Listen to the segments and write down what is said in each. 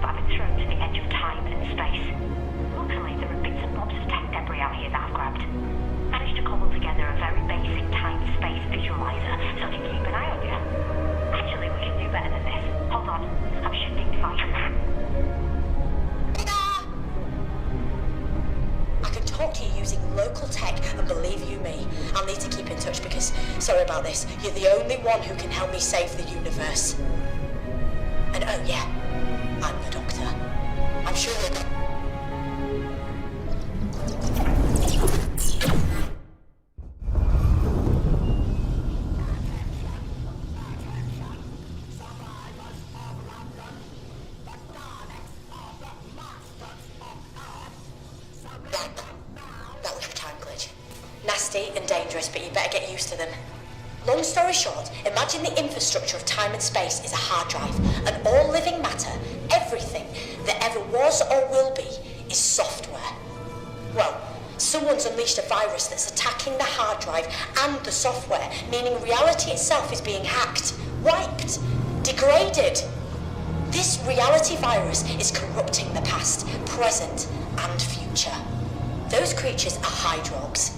but I've been thrown to the edge of time and space. Luckily, there are bits and bobs of tech debris out here that I've grabbed. Managed to cobble together a very basic time-space visualizer, so I can keep an eye on you. Actually, we can do better than this. Hold on, I'm shifting devices. I can talk to you using local tech, and believe you me, I'll need to keep in touch because, sorry about this, you're the only one who can help me save the universe. And oh yeah, I'm the Doctor. I'm sure we'll... That was your time glitch. Nasty and dangerous, but you better get used to them. Long story short, imagine the infrastructure of time and space is a hard drive, and all living matter, everything that ever was or will be, is software. Well, someone's unleashed a virus that's attacking the hard drive and the software, meaning reality itself is being hacked, wiped, degraded. This reality virus is corrupting the past, present, and future. Those creatures are hydrogs.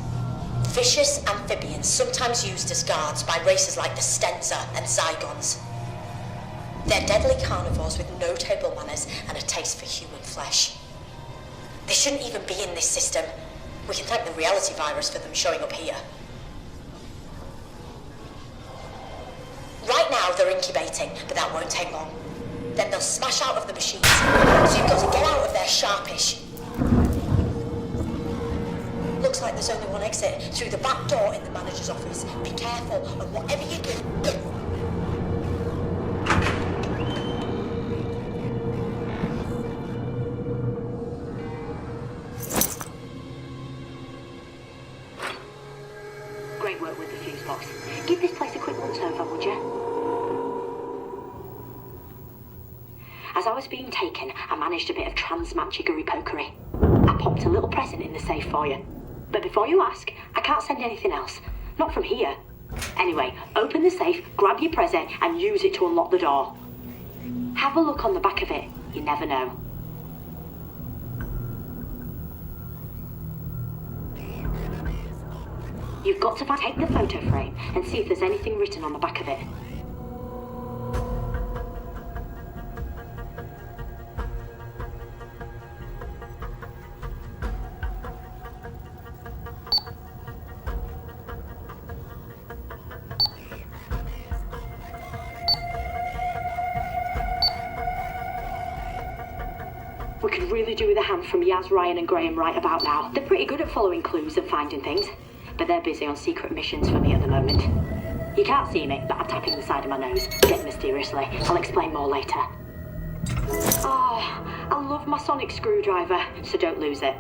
Vicious amphibians, sometimes used as guards by races like the Stenza and Zygons. They're deadly carnivores with no table manners and a taste for human flesh. They shouldn't even be in this system. We can thank the reality virus for them showing up here. Right now they're incubating, but that won't take long. Then they'll smash out of the machines, so you've got to get out of there sharpish. Looks like there's only one exit, through the back door in the manager's office. Be careful, and whatever you do... Great work with the fuse box. Give this place a quick once over, would you? As I was being taken, I managed a bit of trans-magickery pokery. I popped a little present in the safe for you. But before you ask, I can't send anything else. Not from here. Anyway, open the safe, grab your present, and use it to unlock the door. Have a look on the back of it. You never know. You've got to take the photo frame and see if there's anything written on the back of it. We could really do with a hand from Yaz, Ryan and Graham right about now. They're pretty good at following clues and finding things, but they're busy on secret missions for me at the moment. You can't see me, but I'm tapping the side of my nose, getting mysteriously. I'll explain more later. Oh, I love my sonic screwdriver, so don't lose it.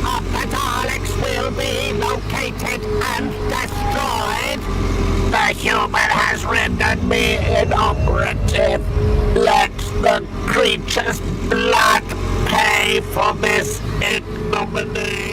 of the Daleks will be located and destroyed. The human has rendered me inoperative. Let the creature's blood pay for this ignominy.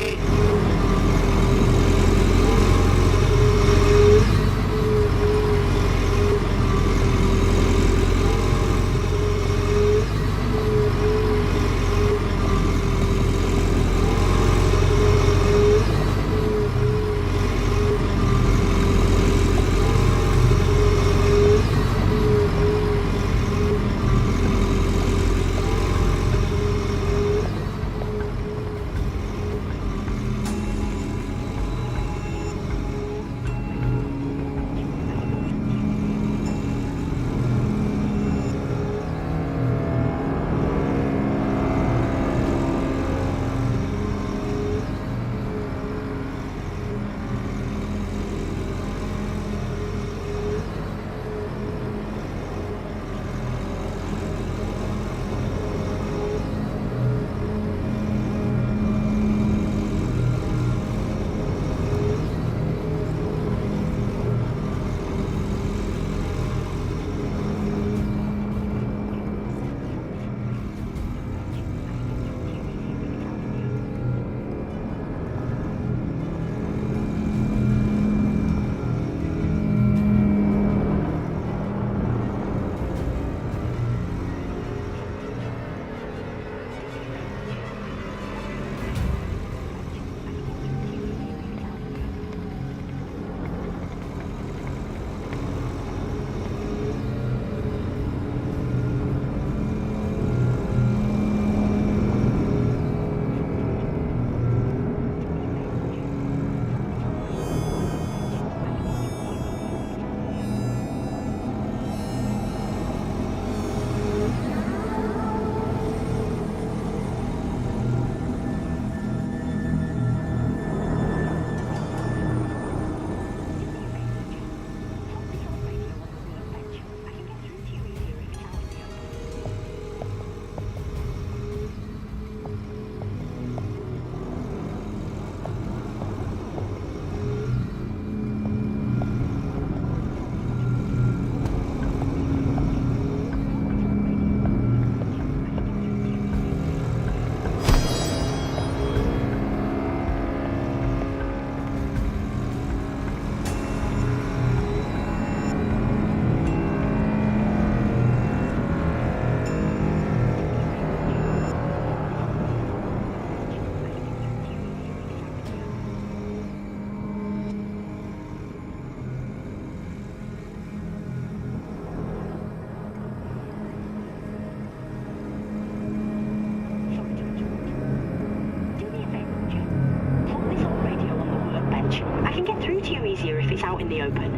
easier if it's out in the open.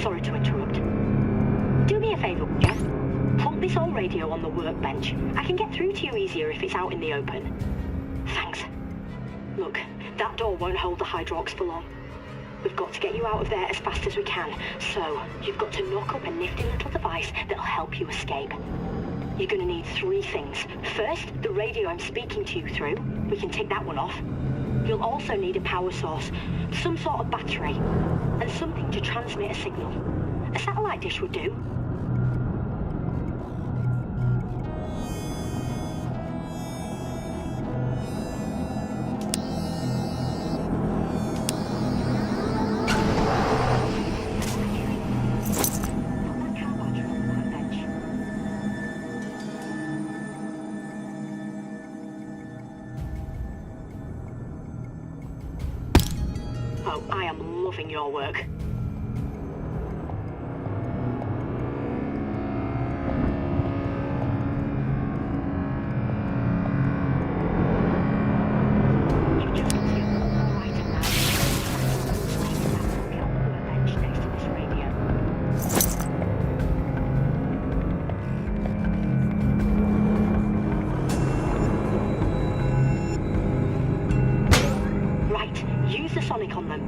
Sorry to interrupt. Do me a favour, would you? Plonk this old radio on the workbench. I can get through to you easier if it's out in the open. Thanks. Look, that door won't hold the Hydrox for long. We've got to get you out of there as fast as we can, so you've got to knock up a nifty little device that'll help you escape. You're going to need 3 things. First, the radio I'm speaking to you through. We can take that one off. You'll also need a power source, some sort of battery, and something to transmit a signal. A satellite dish would do. Oh, I am loving your work. You've just got to get all the item now. Get on the workbench next to this radio. Right, use the sonic on them.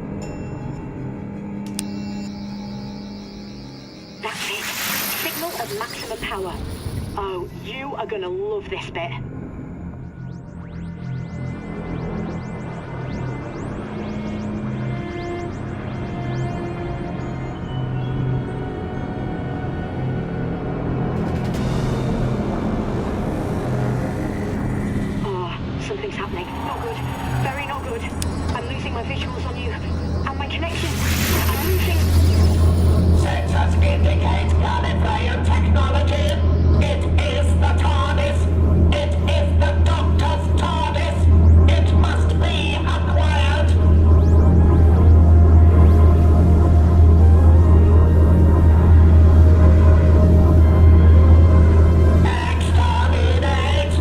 maximum power. Oh, you are gonna love this bit. Something's happening. Not good. Very not good. I'm losing my visuals on you. And my connection. I'm losing... Sensors indicate planetary technology. It is the TARDIS. It is the Doctor's TARDIS. It must be acquired. Exterminate.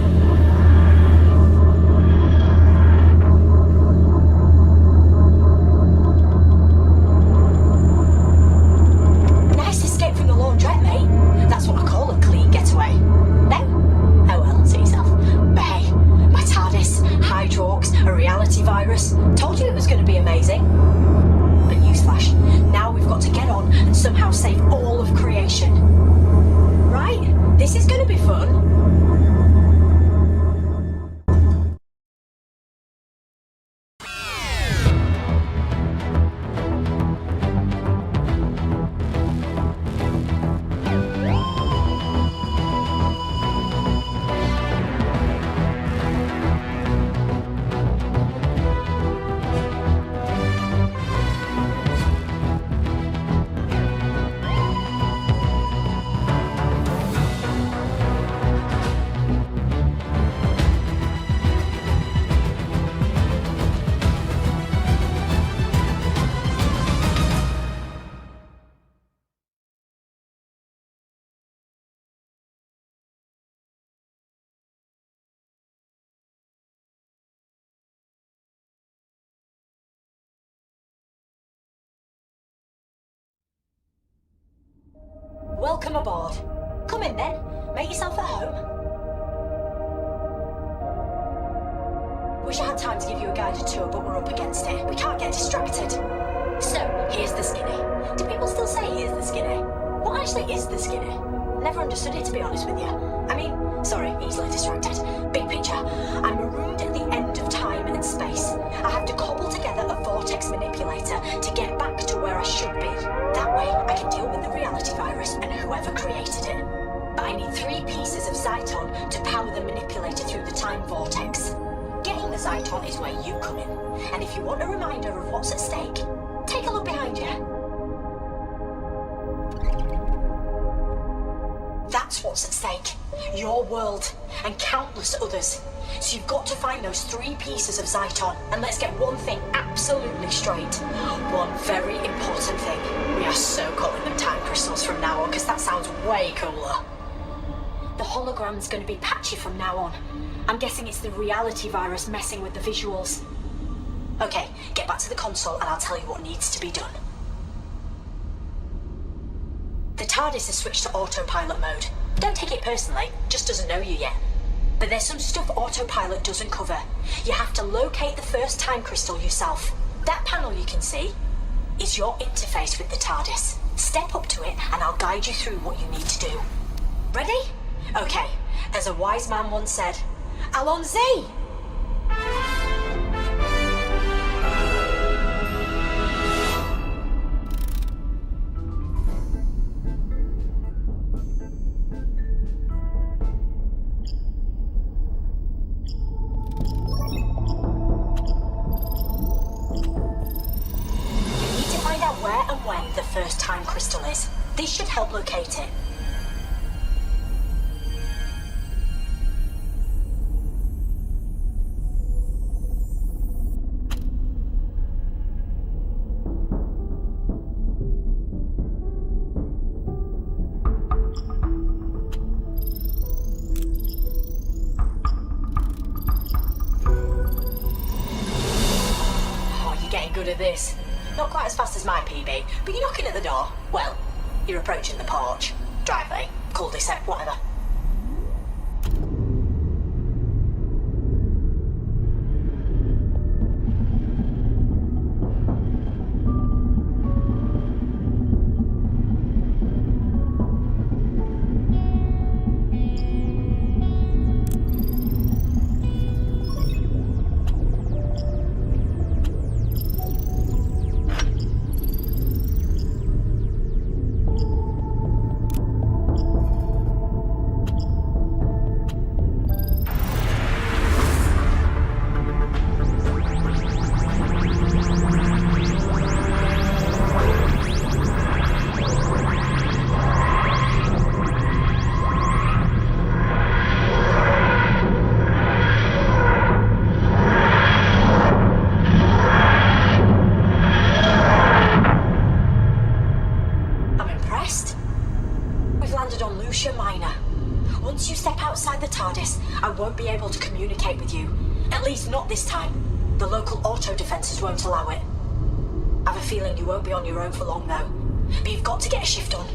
Nice escape from the laundrette, mate. That's what I call a clean getaway. No? Oh well, see yourself. But hey, my TARDIS, Hydrox, a reality virus. Told you it was going to be amazing. But newsflash, now we've got to get on and somehow save all of creation. Right? This is going to be fun. Welcome aboard. Come in then. Make yourself at home. Wish I had time to give you a guided tour, but we're up against it. We can't get distracted. So, here's the skinny. Do people still say here's the skinny? What actually is the skinny? Never understood it, to be honest with you. I mean, sorry, easily distracted. Big picture. I'm marooned at the end of time and space. I have to cobble together a vortex manipulator to get back to where I should be. That way, I can deal with the reality virus and whoever created it. But I need 3 pieces of Zyton to power the manipulator through the time vortex. Getting the Zyton is where you come in. And if you want a reminder of what's at stake, take a look behind you. That's what's at stake. Your world and countless others. So you've got to find those 3 pieces of Zyton. And let's get one thing absolutely straight. One very important thing. We are so calling them time crystals from now on, because that sounds way cooler. The hologram's going to be patchy from now on. I'm guessing it's the reality virus messing with the visuals. Okay, get back to the console and I'll tell you what needs to be done. The TARDIS has switched to autopilot mode. Don't take it personally, just doesn't know you yet. But there's some stuff autopilot doesn't cover. You have to locate the first time crystal yourself. That panel you can see is your interface with the TARDIS. Step up to it and I'll guide you through what you need to do. Ready? Okay, as a wise man once said, Allons-y! First time crystal is. This should help locate it. Oh, you're getting good at this. Not quite as fast as my PB, but you're knocking at the door. Well, you're approaching the porch. Driveway, cul-de-sac, whatever. you. At least not this time. The local auto defences won't allow it. I have a feeling you won't be on your own for long, though. But you've got to get a shift on.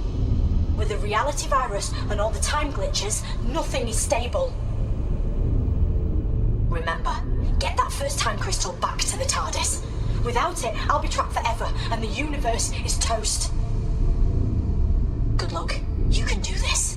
With the reality virus and all the time glitches, nothing is stable. Remember, get that first time crystal back to the TARDIS. Without it, I'll be trapped forever, and the universe is toast. Good luck. You can do this.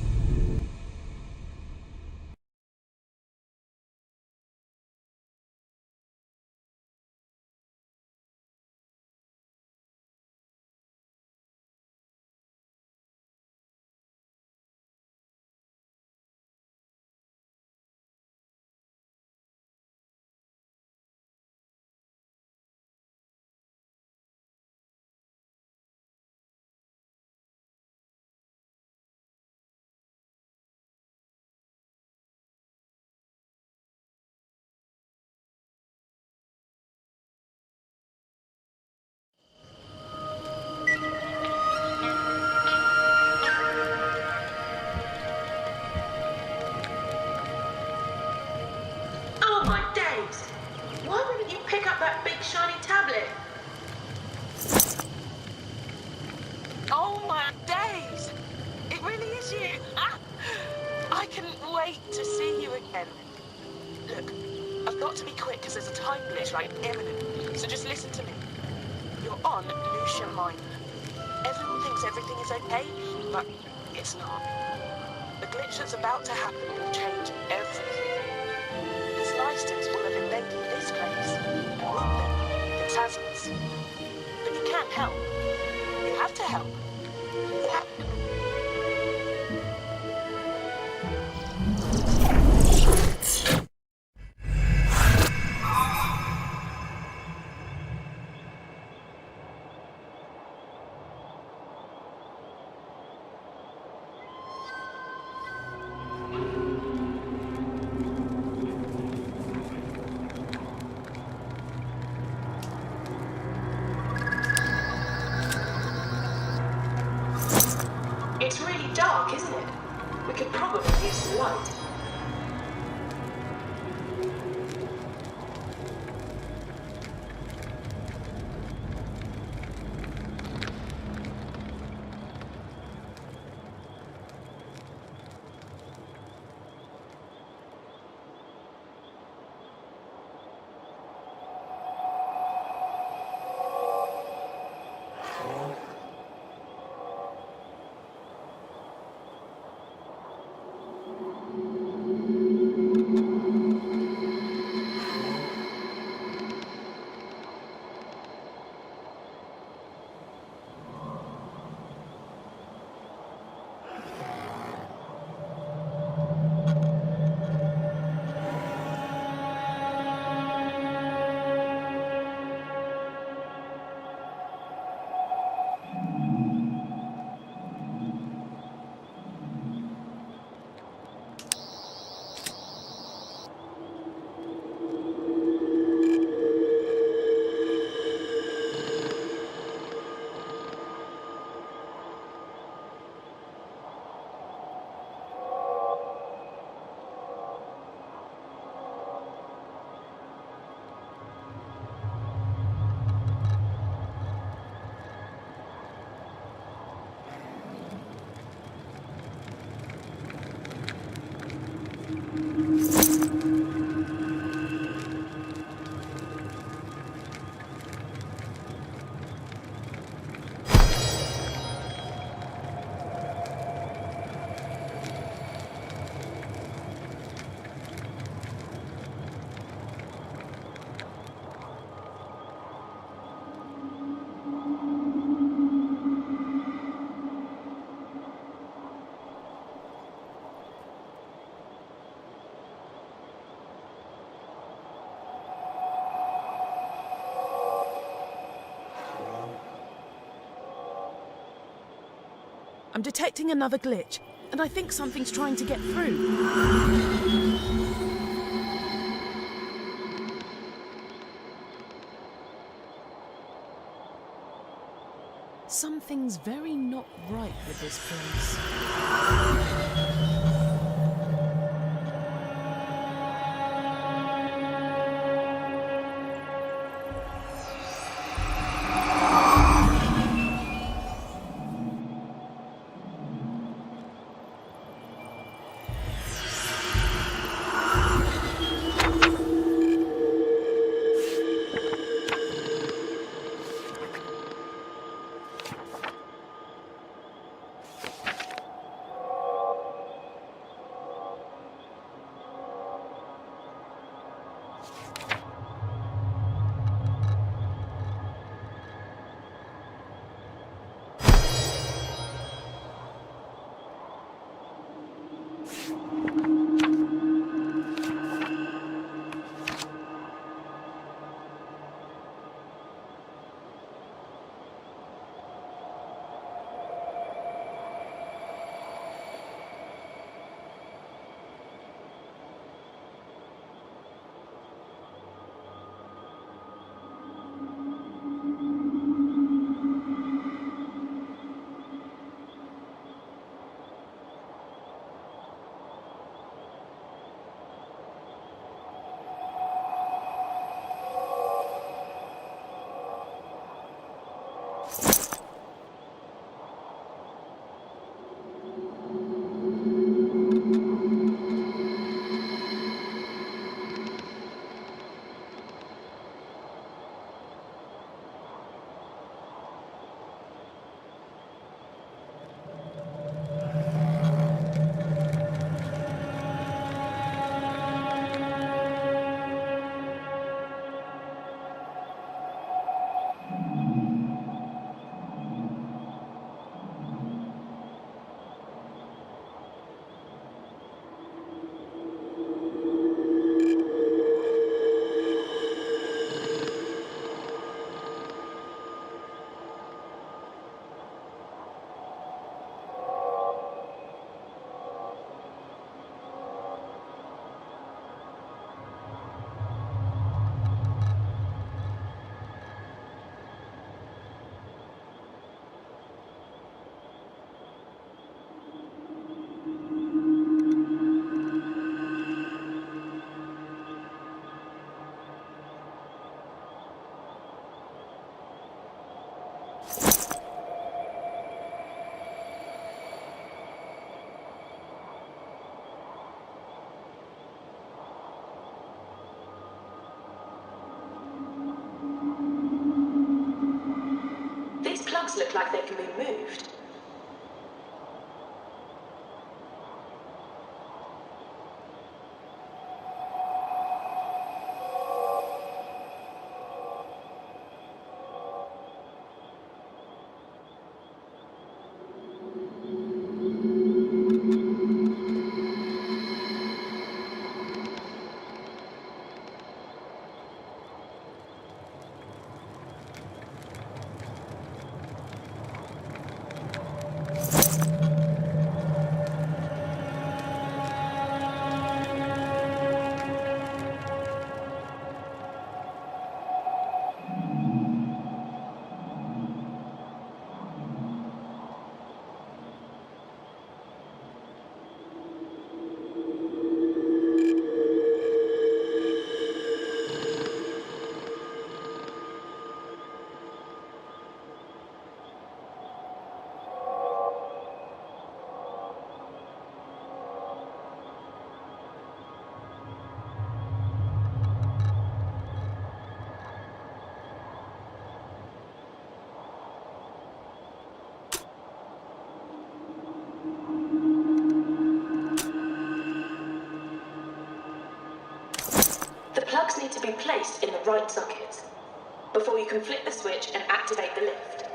Oh my days! Why wouldn't you pick up that big shiny tablet? Oh my days! It really is you! Ah! I couldn't wait to see you again. Look, I've got to be quick because there's a time glitch like imminent, so just listen to me. You're on Lucia Minor. Everyone thinks everything is okay, but it's not. The glitch that's about to happen will change everything. This license will have invented this place, and with them, the Tasmans. But you can't help. You have to help. You have to. It's really dark, isn't it? We could probably use some light. I'm detecting another glitch, and I think something's trying to get through. Something's very not right with this place. look like they can be moved. The plugs need to be placed in the right sockets before you can flip the switch and activate the lift.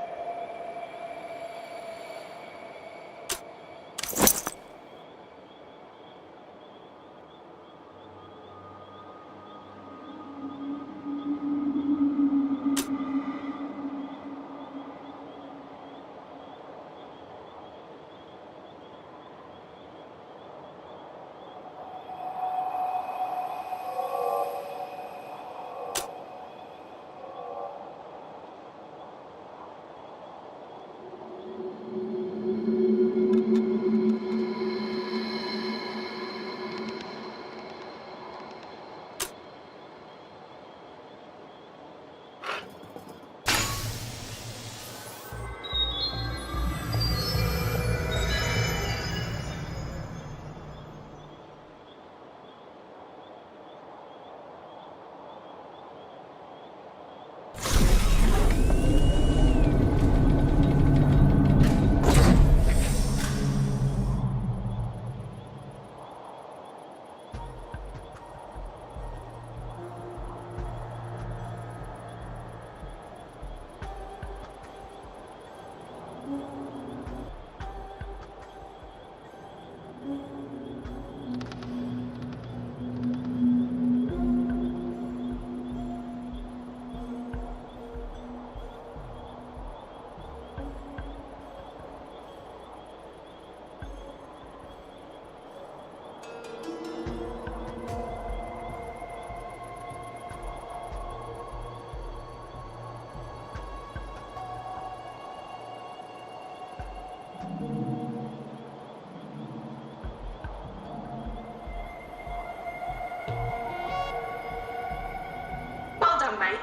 Well done, mate.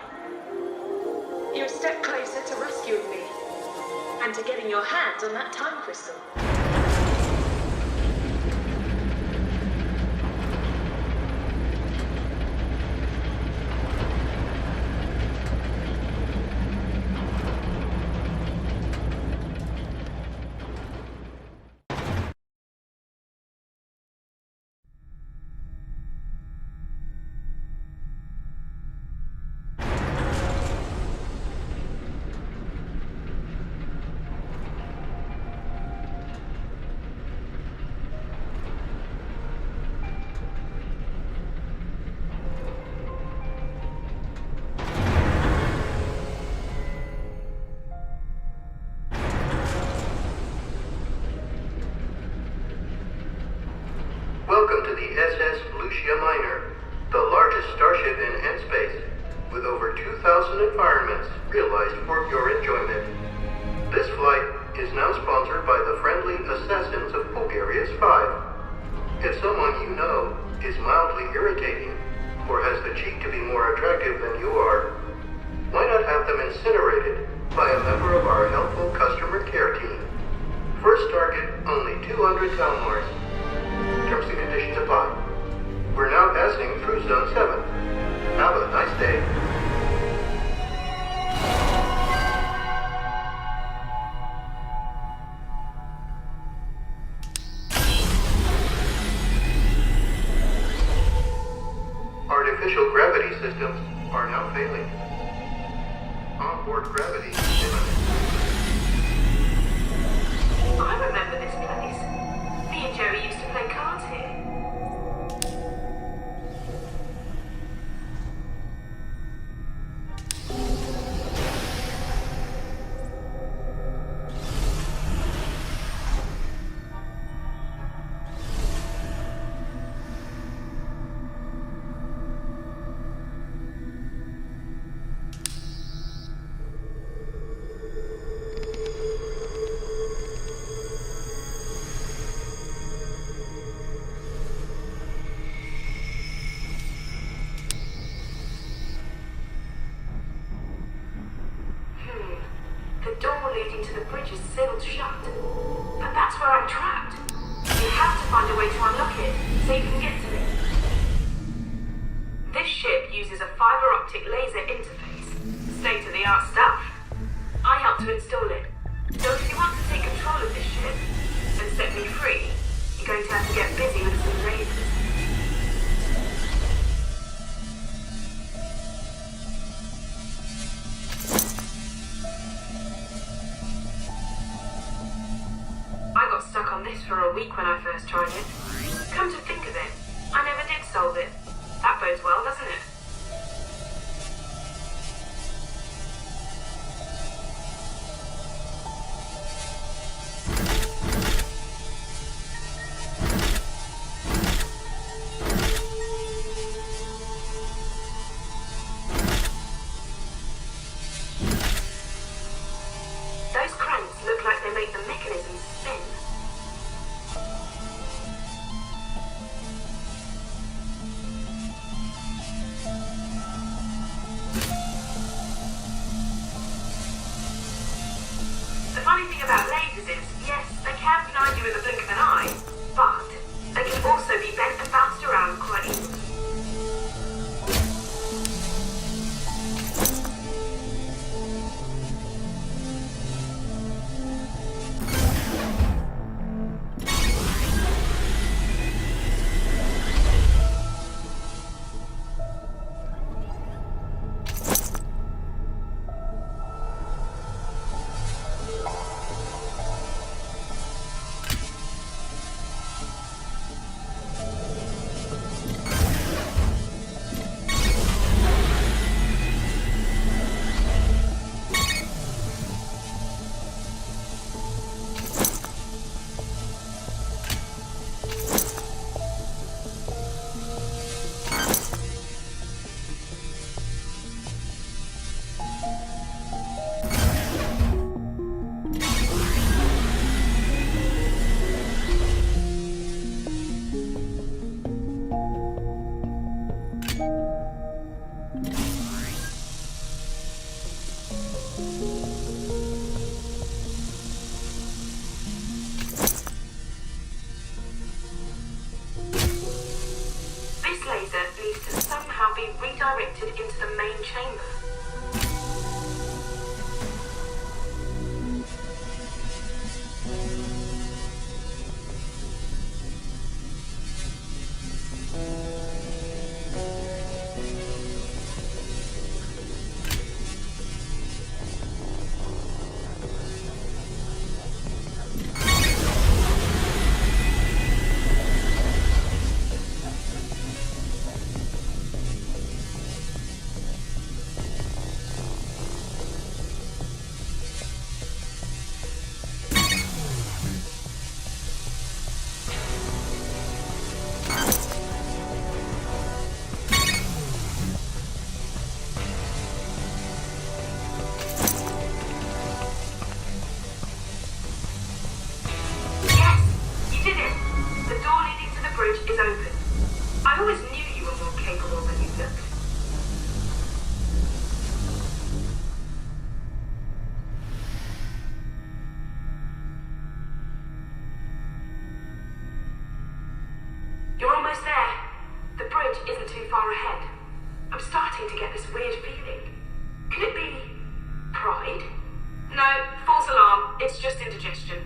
You're a step closer to rescuing me and to getting your hands on that time crystal. Welcome to the SS Solution, the largest starship in N-space, with over 2,000 environments realized for your enjoyment. This flight is now sponsored by the friendly assassins of Bulgaria's 5. If someone you know is mildly irritating, or has the cheek to be more attractive than you are, why not have them incinerated by a member of our helpful customer care team? First target, only 200 Talmars. Terms and conditions apply. We're now passing through Zone 7. Have a nice day. now failing. Onboard gravity is imminent. I remember this place. Me and Jerry used to play cards here. The door leading to the bridge is sealed shut. But that's where I'm trapped. You have to find a way to unlock it so you can get to it. This ship uses a fiber optic laser interface. State-of-the-art stuff. I helped to install it. So if you want to take control of this ship and set me free, you're going to have to get busy with some lasers. I got stuck on this for a week when I first tried it. Come to think of it, I never did solve it. That bodes well, doesn't it? Those cranks look like they make the mechanism spin. The funny thing about lasers is, yes, they can blind you in the blink of an eye, but they can also be bent and bounced around quite easily. This laser needs to somehow be redirected into the main chamber. Is open. I always knew you were more capable than you looked. You're almost there. The bridge isn't too far ahead. I'm starting to get this weird feeling. Could it be pride? No, false alarm. It's just indigestion.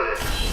terminus.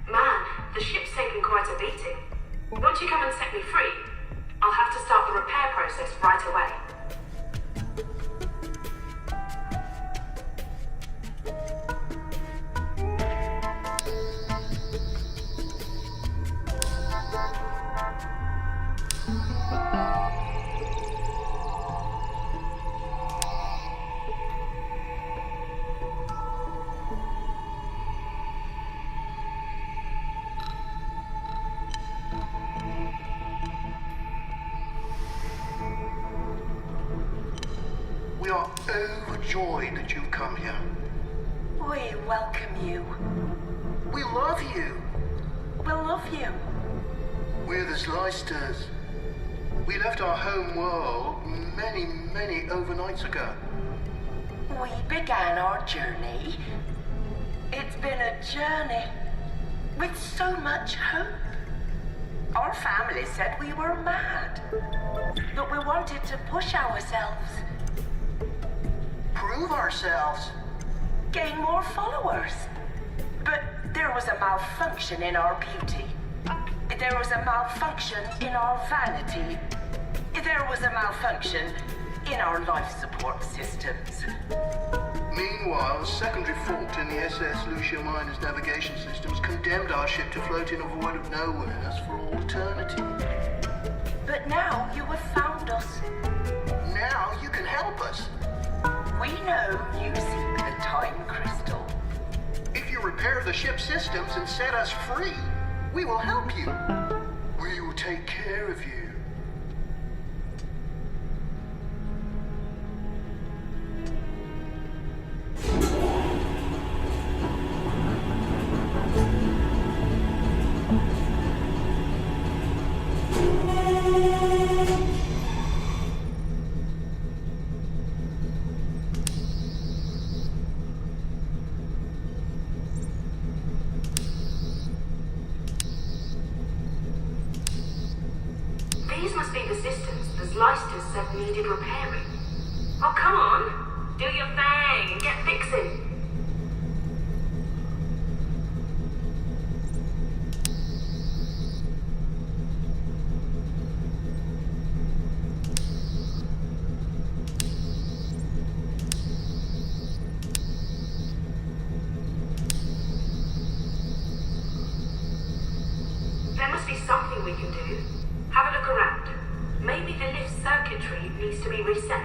Man, the ship's taken quite a beating. Once you come and set me free, I'll have to start the repair process right away. We are overjoyed that you've come here. We welcome you. We love you. We'll love you. We're the Zlysters. We left our home world many overnights ago. We began our journey. It's been a journey with so much hope. Our family said we were mad, but we wanted to push ourselves, Prove ourselves. gain more followers. But there was a malfunction in our beauty. There was a malfunction in our vanity. There was a malfunction in our life support systems. Meanwhile, a secondary fault in the SS Solution miner's navigation systems condemned our ship to float in a void of nowhereness for all eternity. But now you have found us. Now you can help us. We know you seek the time crystal. If you repair the ship's systems and set us free, we will help you. We will take care of you. These must be the systems the Zlysters said needed repairing. Oh, come on! Do your thing and get fixing! There must be something we can do. Have a look around. Maybe the lift circuitry needs to be reset.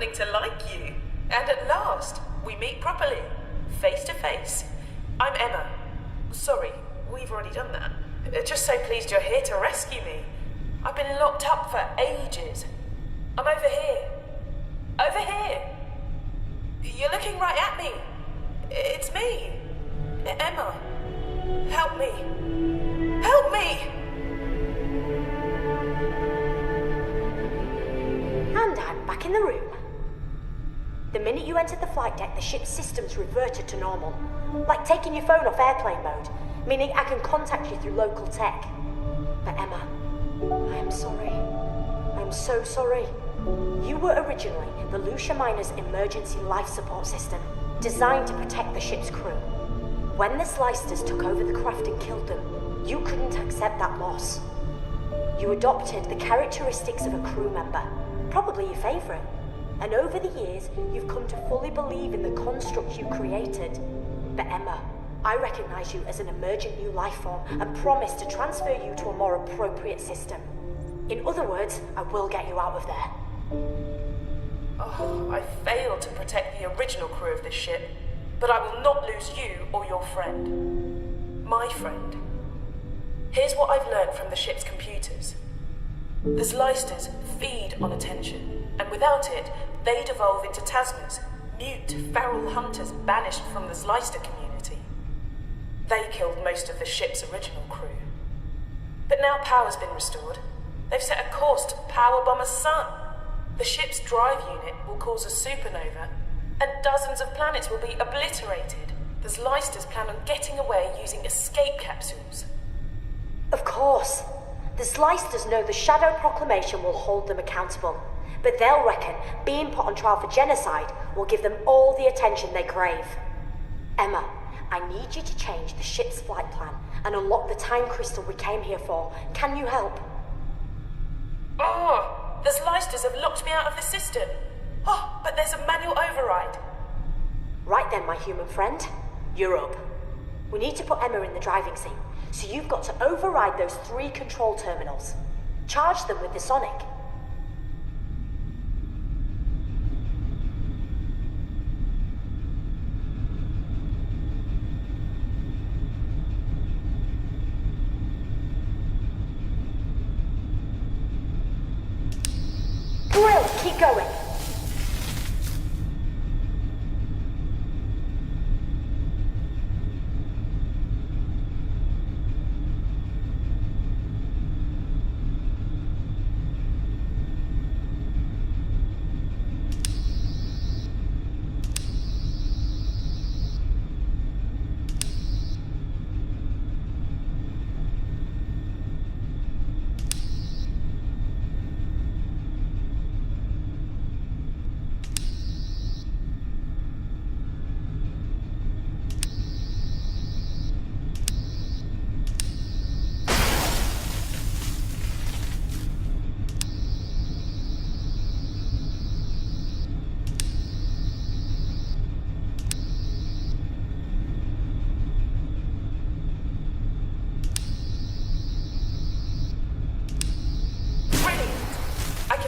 beginning to like you. And at last, we meet properly, face to face. I'm Emma. Sorry, we've already done that. Just so pleased you're here to rescue me. I've been locked up for ages. I'm over here. Over here. You're looking right at me. It's me. Emma. Help me. Help me! And I'm back in the room. The minute you entered the flight deck, the ship's systems reverted to normal. Like taking your phone off airplane mode, meaning I can contact you through local tech. But Emma, I am sorry. I'm so sorry. You were originally the Lucia Miner's emergency life support system, designed to protect the ship's crew. When the Slicers took over the craft and killed them, you couldn't accept that loss. You adopted the characteristics of a crew member, probably your favourite. And over the years, you've come to fully believe in the construct you created. But Emma, I recognise you as an emergent new life form and promise to transfer you to a more appropriate system. In other words, I will get you out of there. Oh, I failed to protect the original crew of this ship, but I will not lose you or your friend. My friend. Here's what I've learned from the ship's computers. The Slicers feed on attention, and without it, they devolve into Tasmas, mute, feral hunters banished from the Slicer community. They killed most of the ship's original crew. But now power's been restored. They've set a course to powerbomb a sun. The ship's drive unit will cause a supernova, and dozens of planets will be obliterated. The Slicers plan on getting away using escape capsules. Of course. The Slicers know the Shadow Proclamation will hold them accountable, but they'll reckon being put on trial for genocide will give them all the attention they crave. Emma, I need you to change the ship's flight plan and unlock the time crystal we came here for. Can you help? Oh, the Slicers have locked me out of the system. Oh, but there's a manual override. Right then, my human friend. You're up. We need to put Emma in the driving seat, so you've got to override those 3 control terminals. Charge them with the sonic. Brill, keep going.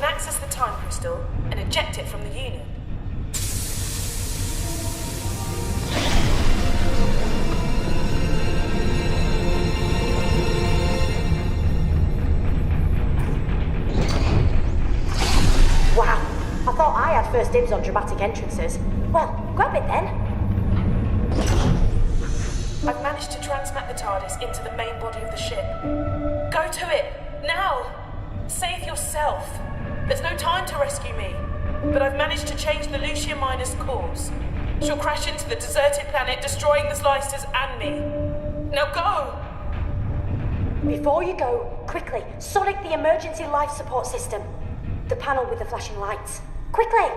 Access the time crystal and eject it from the unit. Wow, I thought I had first dibs on dramatic entrances. Well, grab it then. I've managed to transmat the TARDIS into the main body of the ship. Go to it, now! Save yourself. There's no time to rescue me, but I've managed to change the Lucia Miner's course. She'll crash into the deserted planet, destroying the Slicers and me. Now go! Before you go, quickly, sonic the emergency life support system. The panel with the flashing lights. Quickly!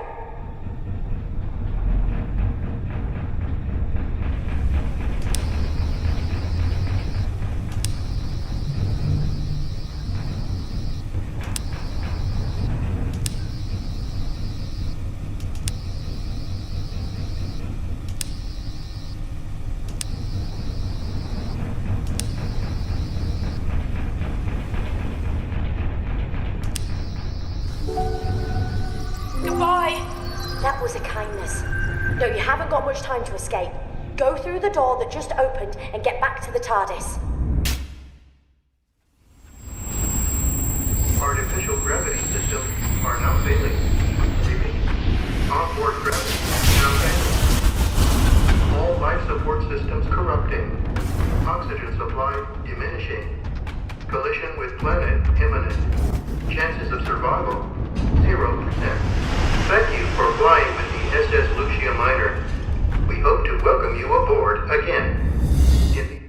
Goodbye! was a kindness. No, you haven't got much time to escape. Go through the door that just opened and get back to the TARDIS. Artificial gravity systems are now failing. Repeat. Onboard gravity now failing. All life support systems corrupting. Oxygen supply diminishing. Collision with planet imminent. Chances of survival 0%. Thank you for flying with the SS Lucia Minor. We hope to welcome you aboard again. In the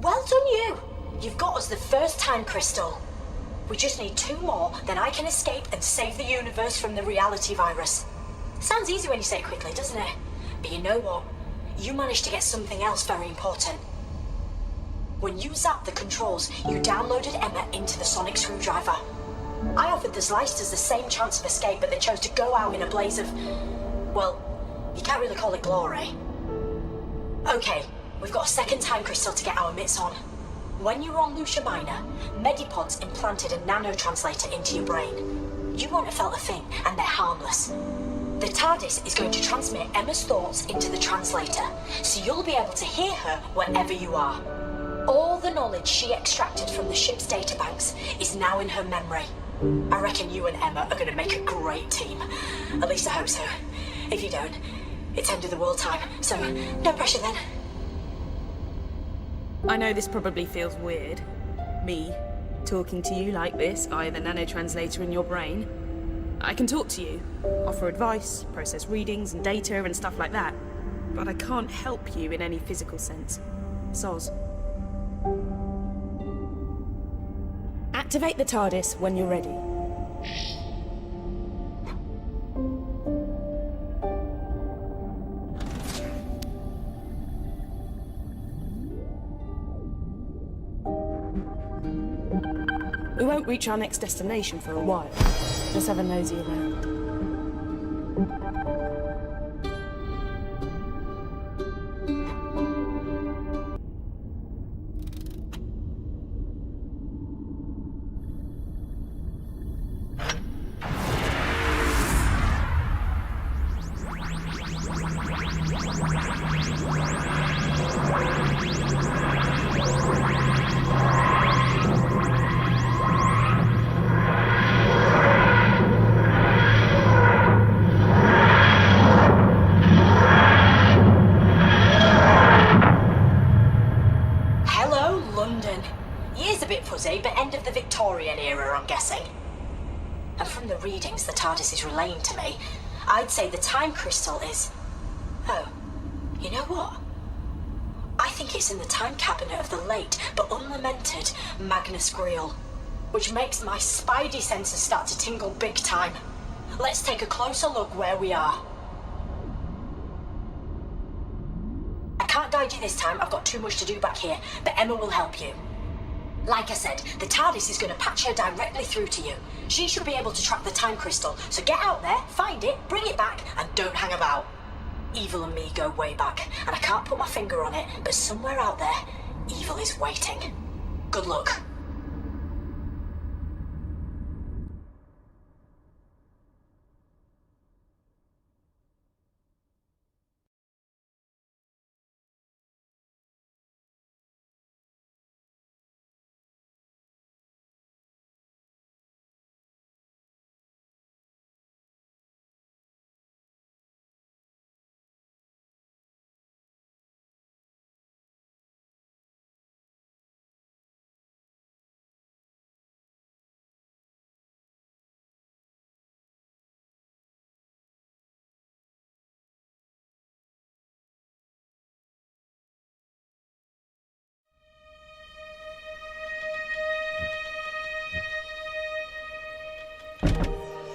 Well done you! You've got us the first time crystal. We just need 2 more, then I can escape and save the universe from the reality virus. Sounds easy when you say it quickly, doesn't it? But you know what? You managed to get something else very important. When you zapped the controls, you downloaded Emma into the sonic screwdriver. I offered the Slicers the same chance of escape, but they chose to go out in a blaze of... well, you can't really call it glory. Okay, we've got a second time crystal to get our mitts on. When you were on Lucia Minor, Medipods implanted a nanotranslator into your brain. You won't have felt a thing, and they're harmless. The TARDIS is going to transmit Emma's thoughts into the translator, so you'll be able to hear her wherever you are. All the knowledge she extracted from the ship's databanks is now in her memory. I reckon you and Emma are going to make a great team. At least I hope so. If you don't, it's end of the world time, so no pressure then. I know this probably feels weird. Me, talking to you like this via the nanotranslator in your brain. I can talk to you, offer advice, process readings and data and stuff like that, but I can't help you in any physical sense. Soz. Activate the TARDIS when you're ready. We won't reach our next destination for a while. Let's have a nosy around. but end of the Victorian era, I'm guessing. And from the readings the TARDIS is relaying to me, I'd say the time crystal is... Oh, you know what? I think it's in the time cabinet of the late but unlamented Magnus Greel, which makes my spidey senses start to tingle big time. Let's take a closer look where we are. I can't guide you this time, I've got too much to do back here, but Emma will help you. Like I said, the TARDIS is going to patch her directly through to you. She should be able to track the time crystal, so get out there, find it, bring it back, and don't hang about. Evil and me go way back, and I can't put my finger on it, but somewhere out there, evil is waiting. Good luck.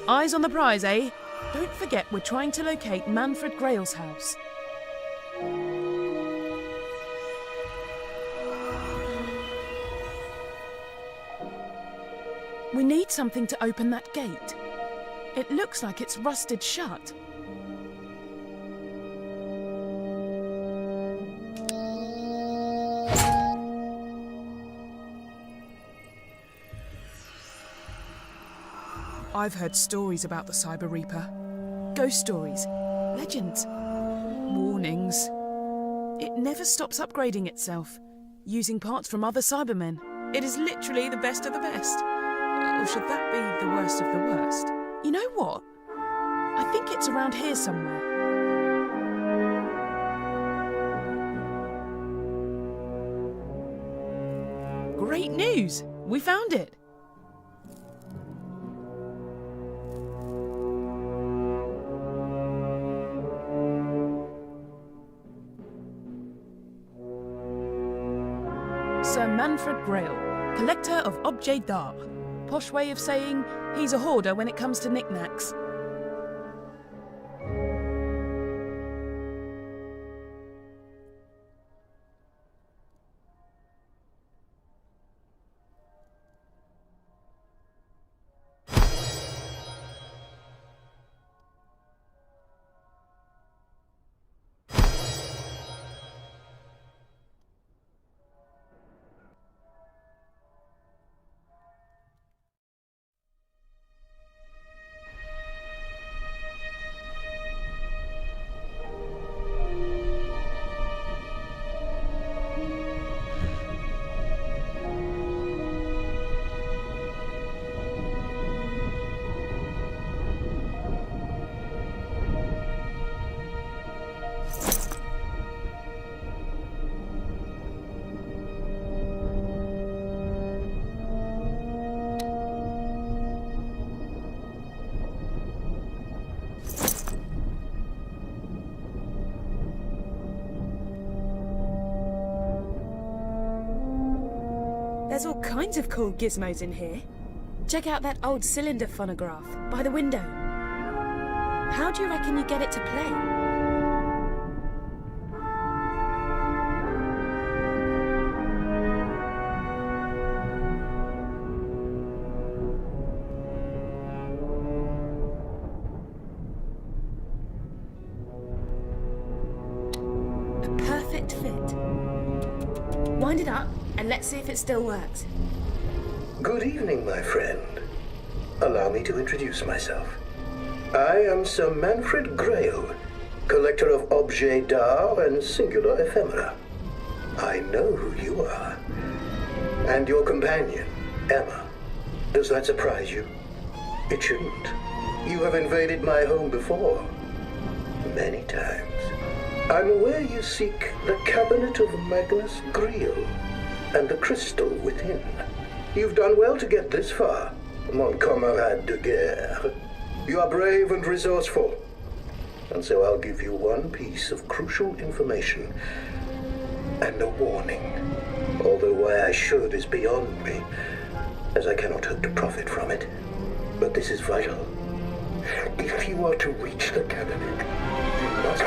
Eyes on the prize, eh? Don't forget we're trying to locate Manfred Grail's house. We need something to open that gate. It looks like it's rusted shut. I've heard stories about the Cyber Reaper. Ghost stories, legends, warnings. It never stops upgrading itself, using parts from other Cybermen. It is literally the best of the best. Or should that be the worst of the worst? You know what? I think it's around here somewhere. Great news! We found it! Sir Manfred Grail, collector of objets d'art. Posh way of saying he's a hoarder when it comes to knickknacks. There's all kinds of cool gizmos in here. Check out that old cylinder phonograph by the window. How do you reckon you get it to play? A perfect fit. Wind it up and let's see if it still works. Good evening, my friend. Allow me to introduce myself. I am Sir Manfred Grail, collector of objets d'art and singular ephemera. I know who you are. And your companion, Emma. Does that surprise you? It shouldn't. You have invaded my home before. Many times. I'm aware you seek the cabinet of Magnus Greel and the crystal within. You've done well to get this far, mon camarade de guerre. You are brave and resourceful, and so I'll give you one piece of crucial information and a warning. Although why I should is beyond me, as I cannot hope to profit from it. But this is vital. If you are to reach the cabinet, you must...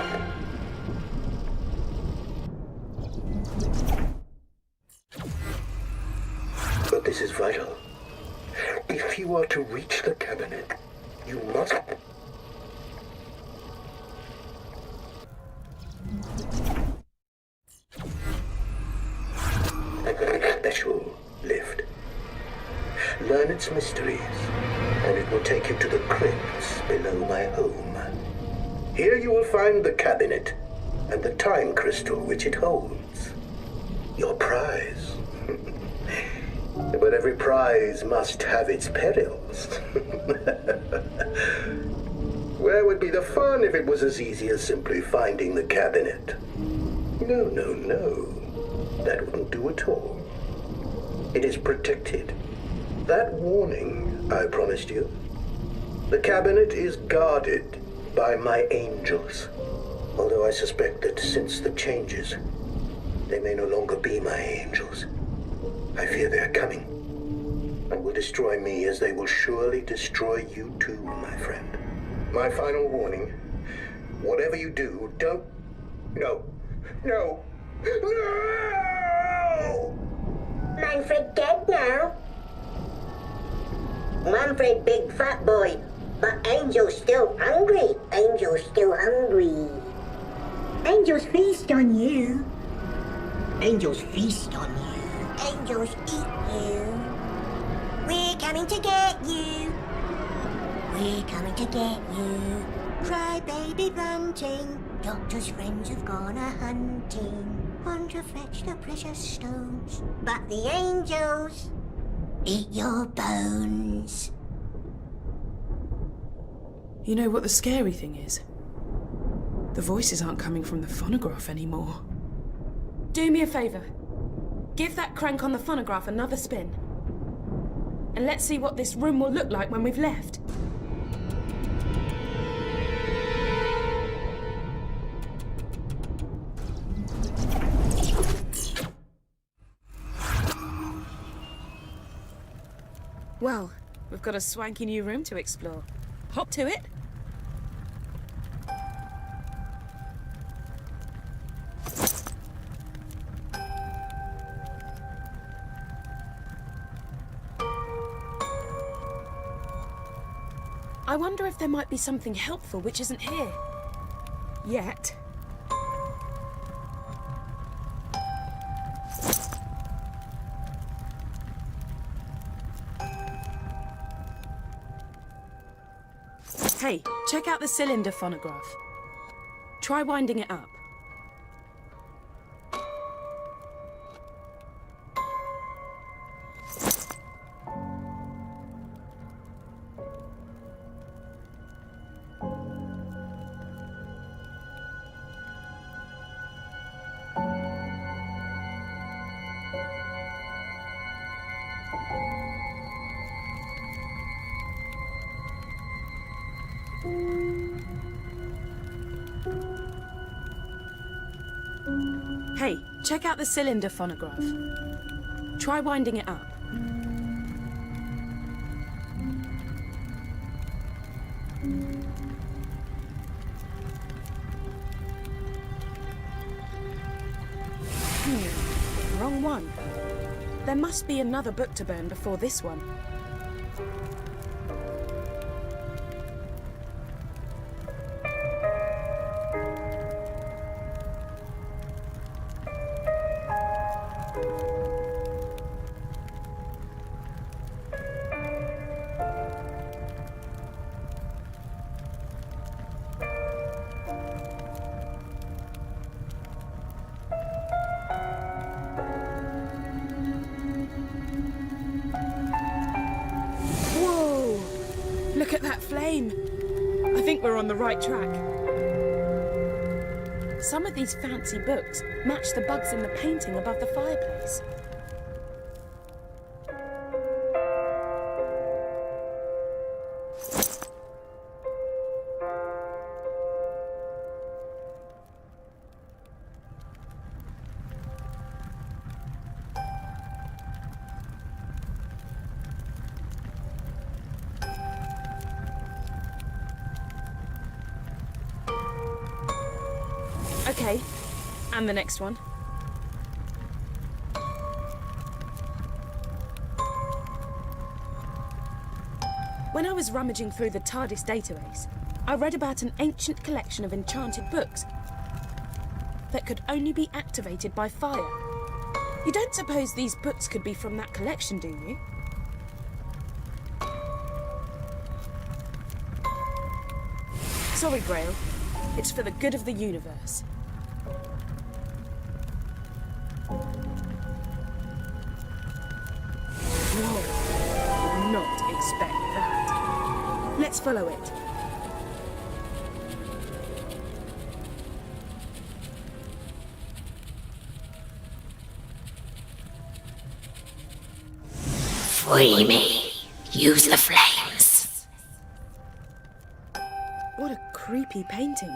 But this is vital. If you are to reach the cabinet, you must... A special lift. Learn its mysteries, and it will take you to the crypts below my home. Here you will find the cabinet, and the time crystal which it holds. Your prize. But every prize must have its perils. Where would be the fun if it was as easy as simply finding the cabinet? No, no, no. That wouldn't do at all. It is protected. That warning I promised you. The cabinet is guarded by my angels. Although I suspect that since the changes, they may no longer be my angels. I fear they are coming, and will destroy me as they will surely destroy you too, my friend. My final warning, whatever you do, don't... No. No. No! Manfred dead now? Manfred, big fat boy. But Angel's still hungry. Angel's still hungry. Angels feast on you. Angels feast on you. Angels eat you. We're coming to get you. We're coming to get you. Cry baby bunting. Doctor's friends have gone a-hunting. Want to fetch the precious stones. But the angels eat your bones. You know what the scary thing is? The voices aren't coming from the phonograph anymore. Do me a favour. Give that crank on the phonograph another spin. And let's see what this room will look like when we've left. Well, we've got a swanky new room to explore. Hop to it. I wonder if there might be something helpful which isn't here. Yet. Hey, check out the cylinder phonograph. Try winding it up. Hey, check out the cylinder phonograph. Try winding it up. Wrong one. There must be another book to burn before this one. Look at that flame! I think we're on the right track. Some of these fancy books match the bugs in the painting above the fireplace. Okay, and the next one. When I was rummaging through the TARDIS database, I read about an ancient collection of enchanted books that could only be activated by fire. You don't suppose these books could be from that collection, do you? Sorry, Grail. It's for the good of the universe. Whoa, did not expect that. Let's follow it. Free me. Use the flames. What a creepy painting.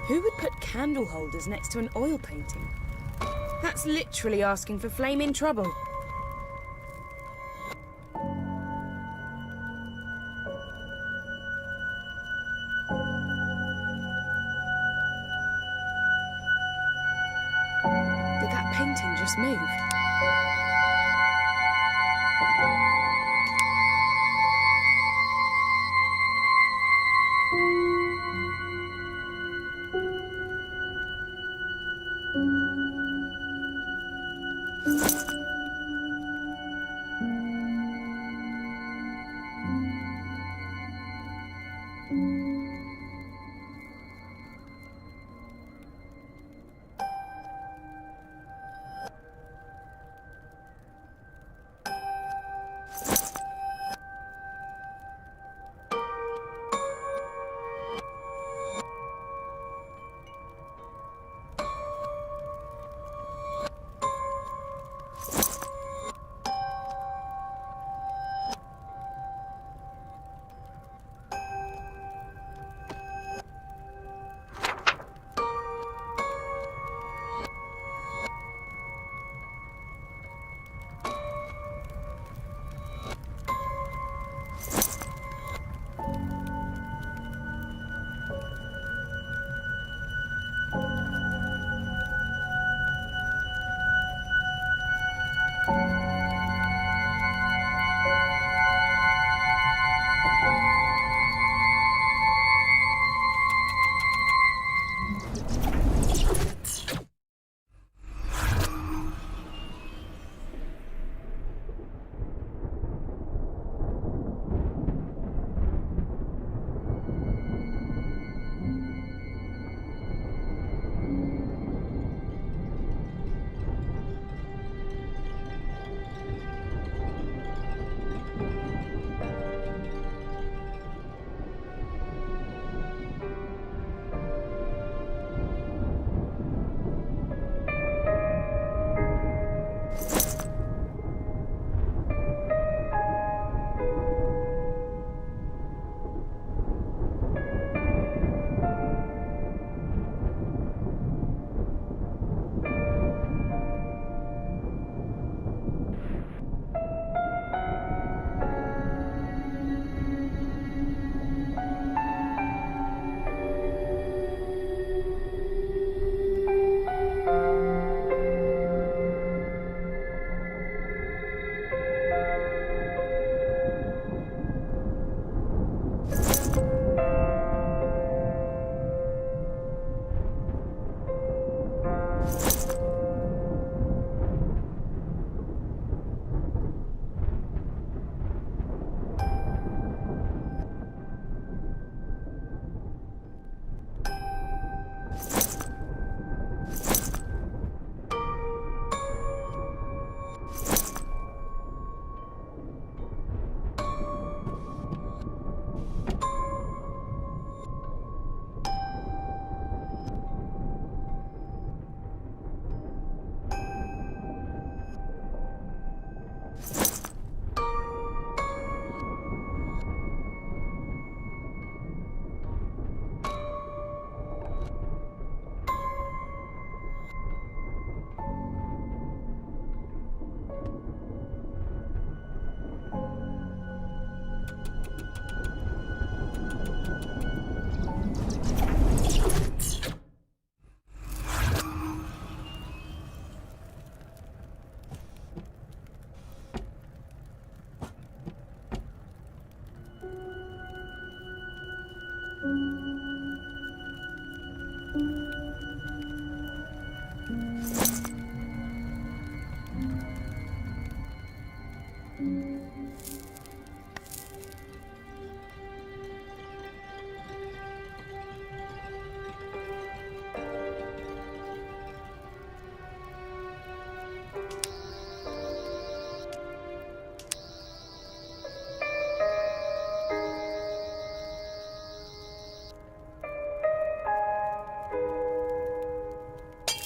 Who would put candle holders next to an oil painting? That's literally asking for flaming trouble. Did that painting just move?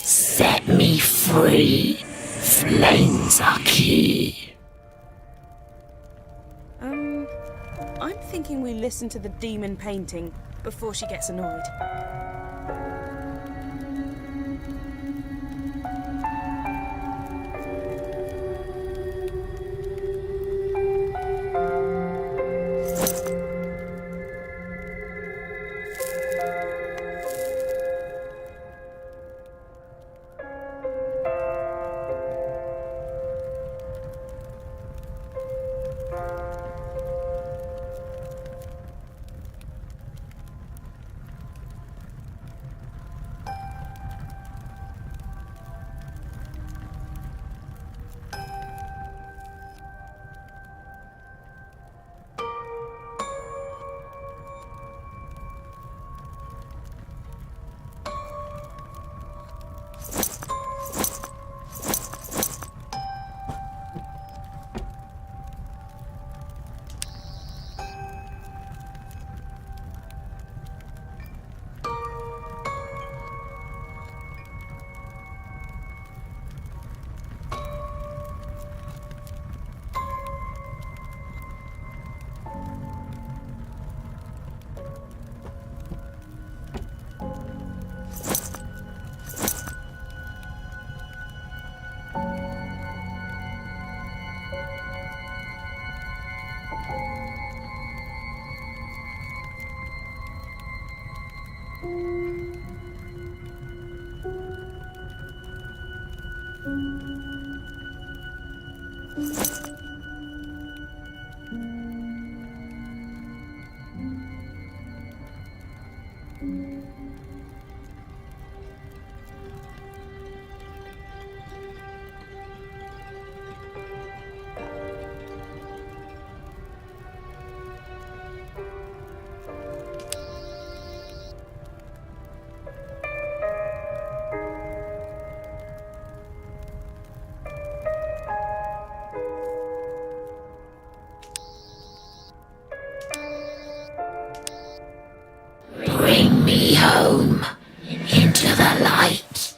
Set me free. Flames are key. I'm thinking we listen to the demon painting before she gets annoyed. Bring me home into the light.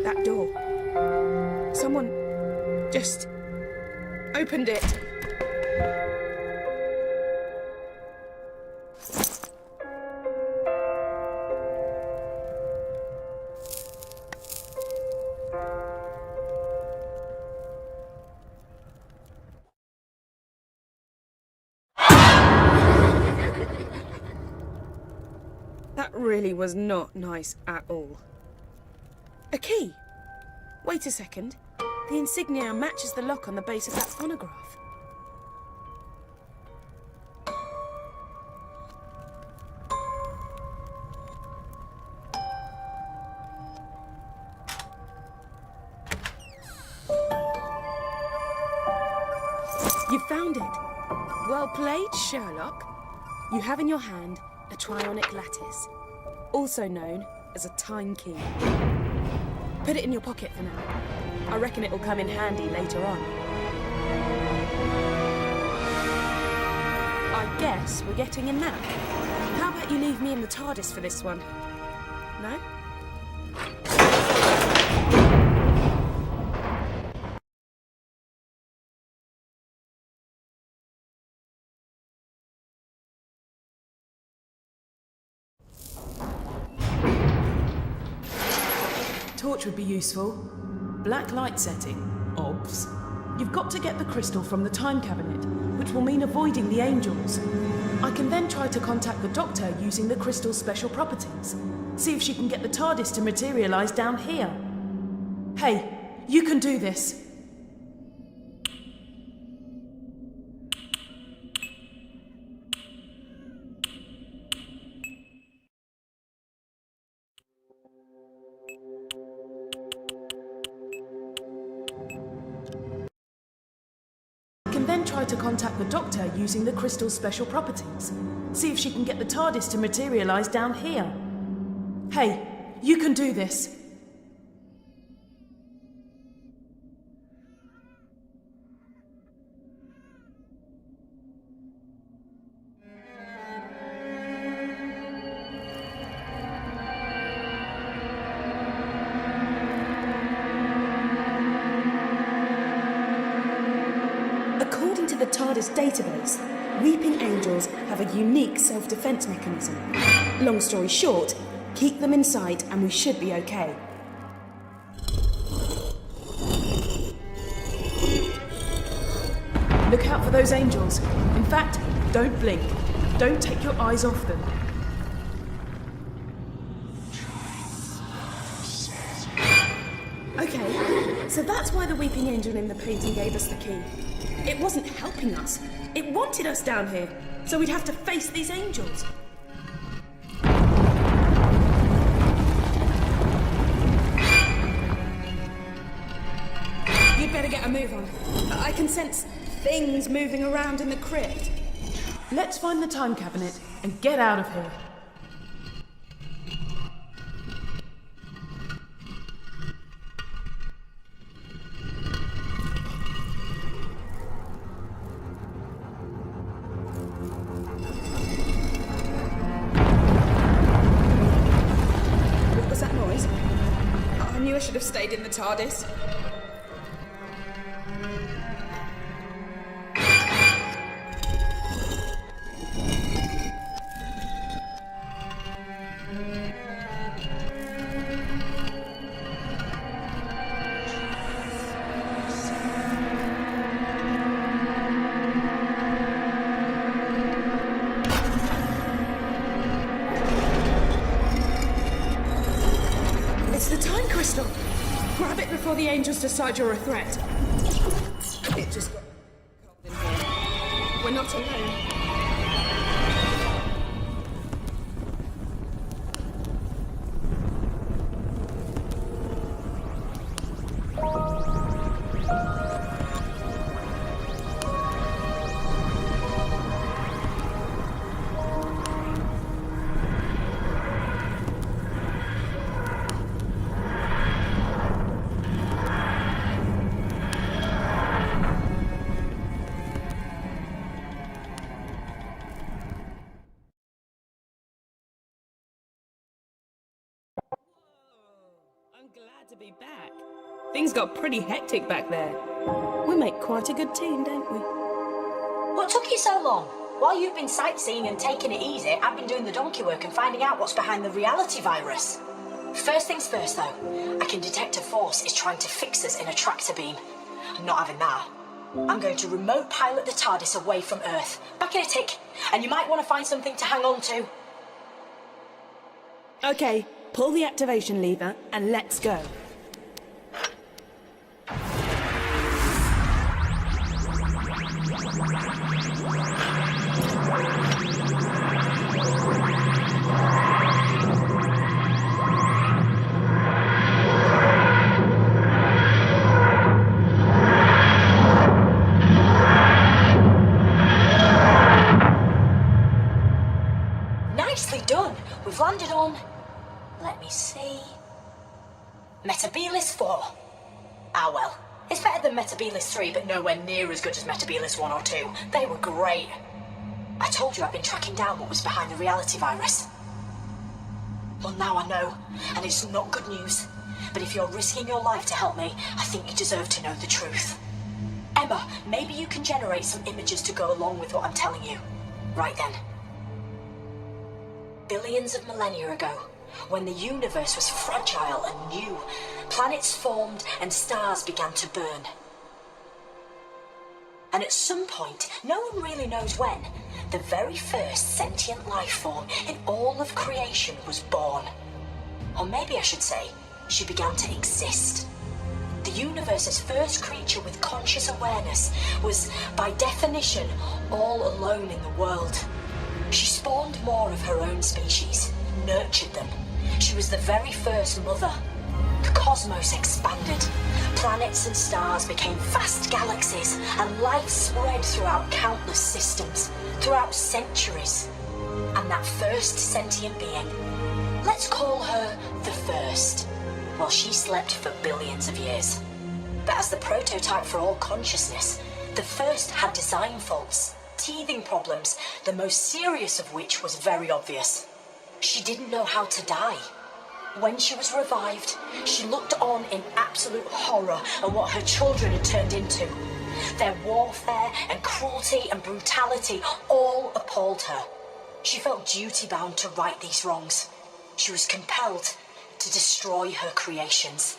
That door. Someone just opened it. That really was not nice at all. A key! Wait a second. The insignia matches the lock on the base of that phonograph. You found it! Well played, Sherlock. You have in your hand a trionic lattice, also known as a time key. Put it in your pocket for now. I reckon it will come in handy later on. I guess we're getting a nap. How about you leave me in the TARDIS for this one? No? Torch would be useful. Black light setting, obs. You've got to get the crystal from the time cabinet, which will mean avoiding the angels. I can then try to contact the Doctor using the crystal's special properties. See if she can get the TARDIS to materialise down here. Hey, you can do this. Then try to contact the Doctor using the crystal's special properties. See if she can get the TARDIS to materialise down here. Hey, you can do this. According to the TARDIS database, weeping angels have a unique self-defense mechanism. Long story short, keep them in sight and we should be okay. Look out for those angels. In fact, don't blink. Don't take your eyes off them. Okay, so that's why the weeping angel in the painting gave us the key. It wasn't helping us. It wanted us down here, so we'd have to face these angels. You'd better get a move on. I can sense things moving around in the crypt. Let's find the time cabinet and get out of here. I should have stayed in the TARDIS. the angels decide you're a threat. It just got cold in here. We're not alone. I'm glad to be back. Things got pretty hectic back there. We make quite a good team, don't we? What took you so long? While you've been sightseeing and taking it easy, I've been doing the donkey work and finding out what's behind the reality virus. First things first, though. I can detect a force is trying to fix us in a tractor beam. I'm not having that. I'm going to remote pilot the TARDIS away from Earth. Back in a tick, and you might want to find something to hang on to. Okay, pull the activation lever and let's go. Nicely done. We've landed on... Let me see... Metabilis 4. Ah well, it's better than Metabilis 3, but nowhere near as good as Metabilis 1 or 2. They were great. I told you I've been tracking down what was behind the reality virus. Well, now I know, and it's not good news. But if you're risking your life to help me, I think you deserve to know the truth. Emma, maybe you can generate some images to go along with what I'm telling you. Right then. Billions of millennia ago, when the universe was fragile and new, planets formed and stars began to burn. And at some point, no one really knows when, the very first sentient life form in all of creation was born. Or maybe I should say, she began to exist. The universe's first creature with conscious awareness was, by definition, all alone in the world. She spawned more of her own species, nurtured them. She was the very first mother. The cosmos expanded. Planets and stars became vast galaxies, and life spread throughout countless systems, throughout centuries. And that first sentient being, let's call her the First, well, she slept for billions of years. But as the prototype for all consciousness, the First had design faults, teething problems, the most serious of which was very obvious. She didn't know how to die. When she was revived, she looked on in absolute horror at what her children had turned into. Their warfare and cruelty and brutality all appalled her. She felt duty-bound to right these wrongs. She was compelled to destroy her creations,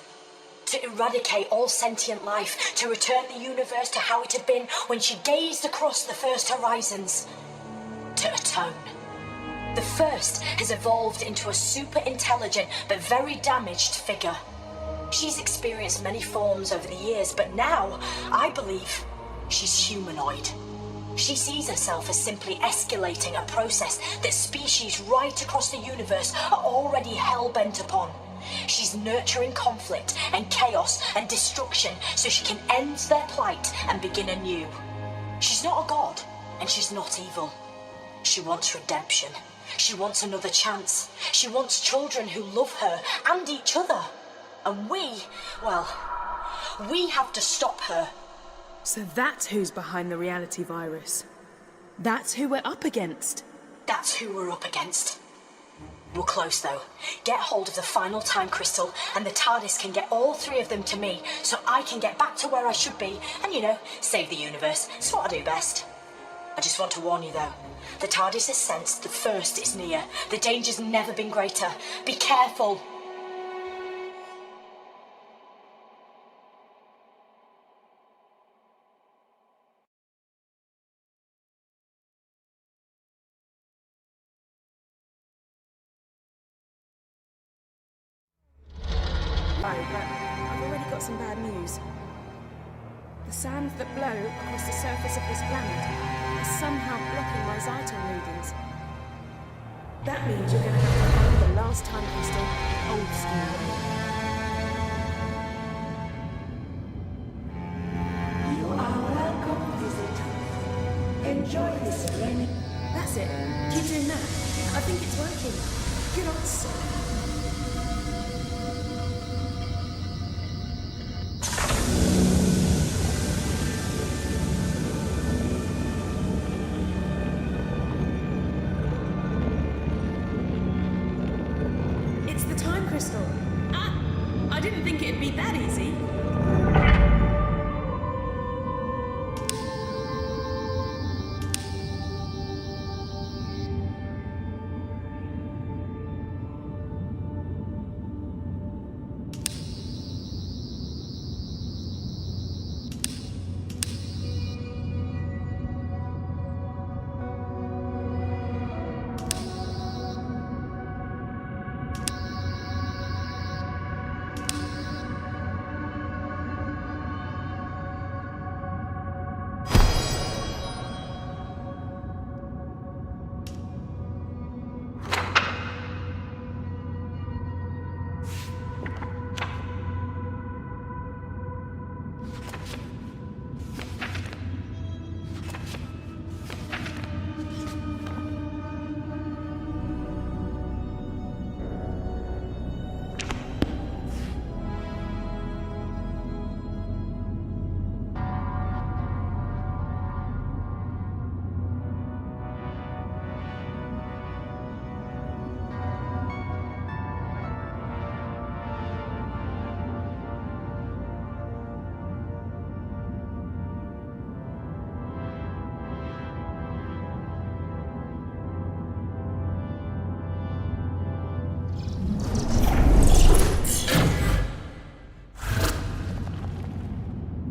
to eradicate all sentient life, to return the universe to how it had been when she gazed across the first horizons, to atone. The First has evolved into a super intelligent but very damaged figure. She's experienced many forms over the years, but now, I believe, she's humanoid. She sees herself as simply escalating a process that species right across the universe are already hell-bent upon. She's nurturing conflict and chaos and destruction so she can end their plight and begin anew. She's not a god, and she's not evil. She wants redemption. She wants another chance. She wants children who love her and each other. And we have to stop her. So that's who's behind the reality virus. That's who we're up against. That's who we're up against. We're close, though. Get hold of the final time crystal, and the TARDIS can get all three of them to me, so I can get back to where I should be, and, save the universe. It's what I do best. I just want to warn you, though. The TARDIS has sensed the First is near. The danger's never been greater. Be careful. I've already got some bad news. The sands that blow across the surface of this planet are somehow blocking my Zyton readings. That means you're going to have to find the last time crystal old school. You are welcome, visitor. Enjoy this journey. That's it. Keep doing that. I think it's working. Good answer. It's the time crystal. Ah! I didn't think it'd be that easy.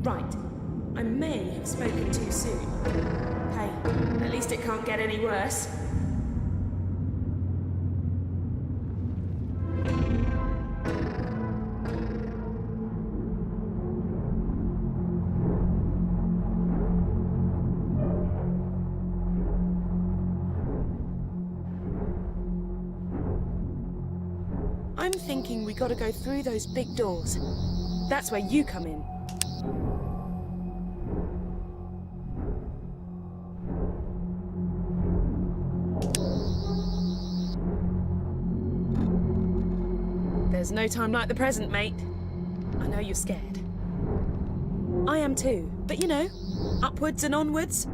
Right. I may have spoken too soon. Hey, at least it can't get any worse. I'm thinking we gotta go through those big doors. That's where you come in. There's no time like the present, mate. I know you're scared. I am too, but you know, upwards and onwards.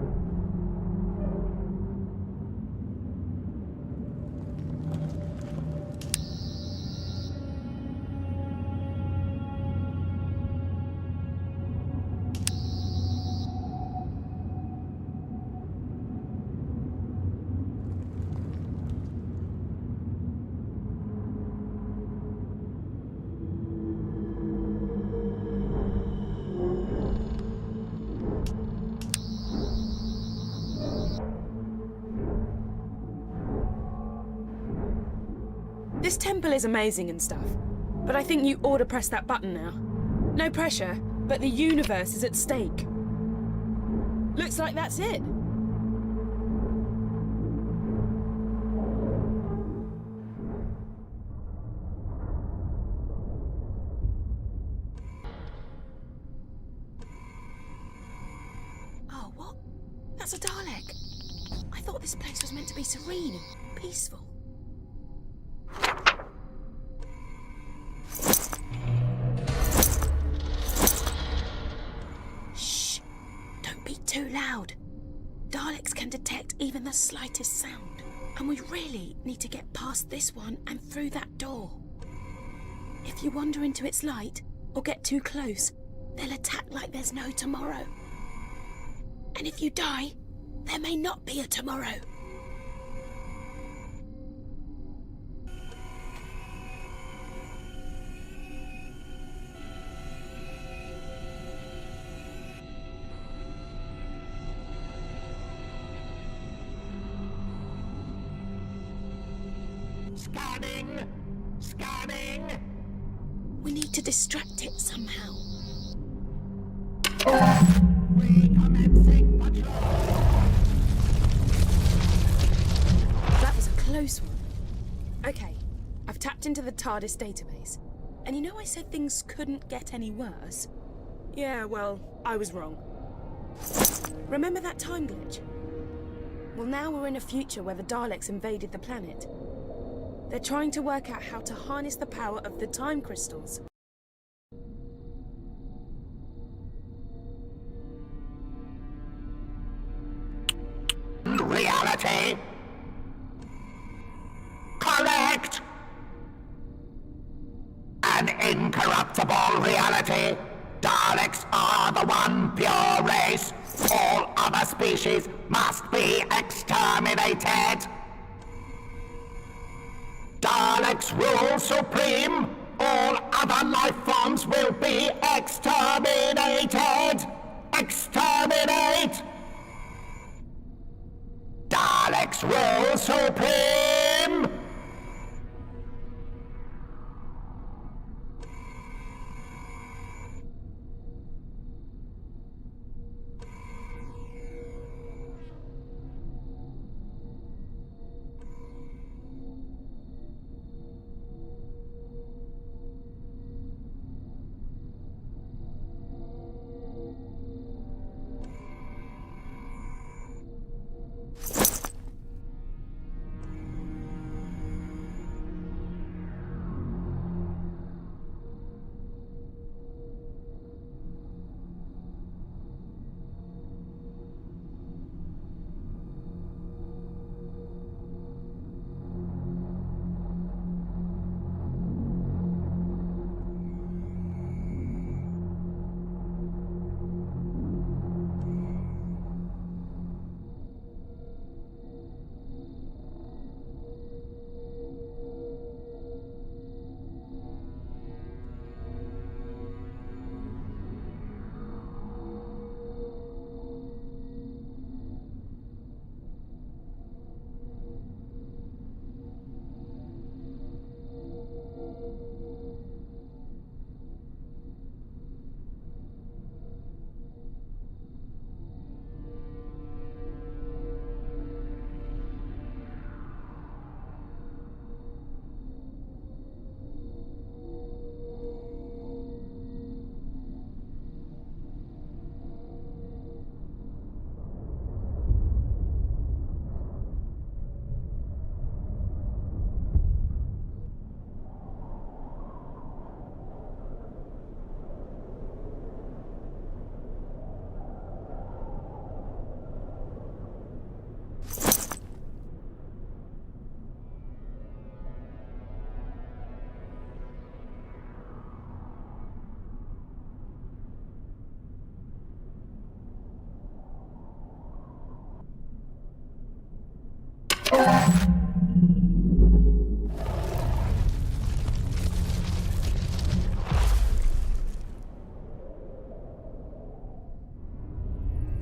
This temple is amazing and stuff, but I think you ought to press that button now. No pressure, but the universe is at stake. Looks like that's it. Oh, what? That's a Dalek. I thought this place was meant to be serene and peaceful. Too loud. Daleks can detect even the slightest sound. And we really need to get past this one and through that door. If you wander into its light or get too close, they'll attack like there's no tomorrow. And if you die, there may not be a tomorrow. Scanning! Scanning! We need to distract it somehow. That was a close one. Okay, I've tapped into the TARDIS database. And you know I said things couldn't get any worse? Yeah, well, I was wrong. Remember that time glitch? Well, now we're in a future where the Daleks invaded the planet. They're trying to work out how to harness the power of the time crystals. Reality. Correct. An incorruptible reality. Daleks are the one pure race. All other species must be exterminated. Daleks rule supreme. All other life forms will be exterminated. Exterminate. Daleks rule supreme!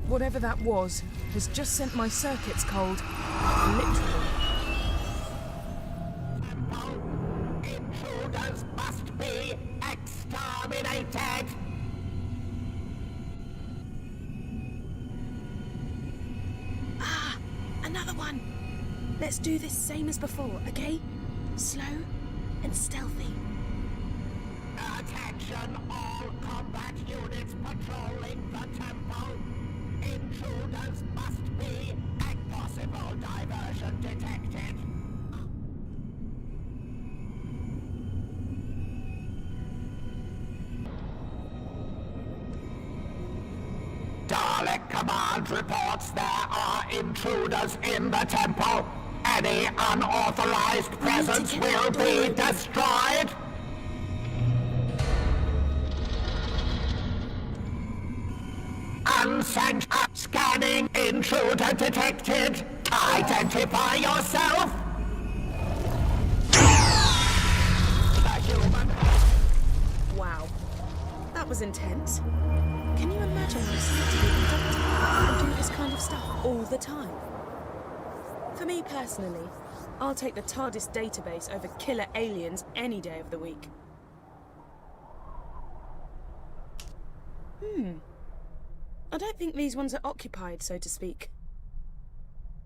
Whatever that was, has just sent my circuits cold. Literally. Intruders must be exterminated! Ah! Another one! Let's do this same as before, okay? Slow and stealthy. Attention all combat units patrolling the temple! Intruders must be a possible diversion detected. Dalek Command reports there are intruders in the temple. Any unauthorized presence will be destroyed. Unsanctioned scanning intruder detected. Identify yourself. The human. Wow. That was intense. Can you imagine what it's like to be a doctor and do this kind of stuff all the time? For me personally, I'll take the TARDIS database over killer aliens any day of the week. I don't think these ones are occupied, so to speak.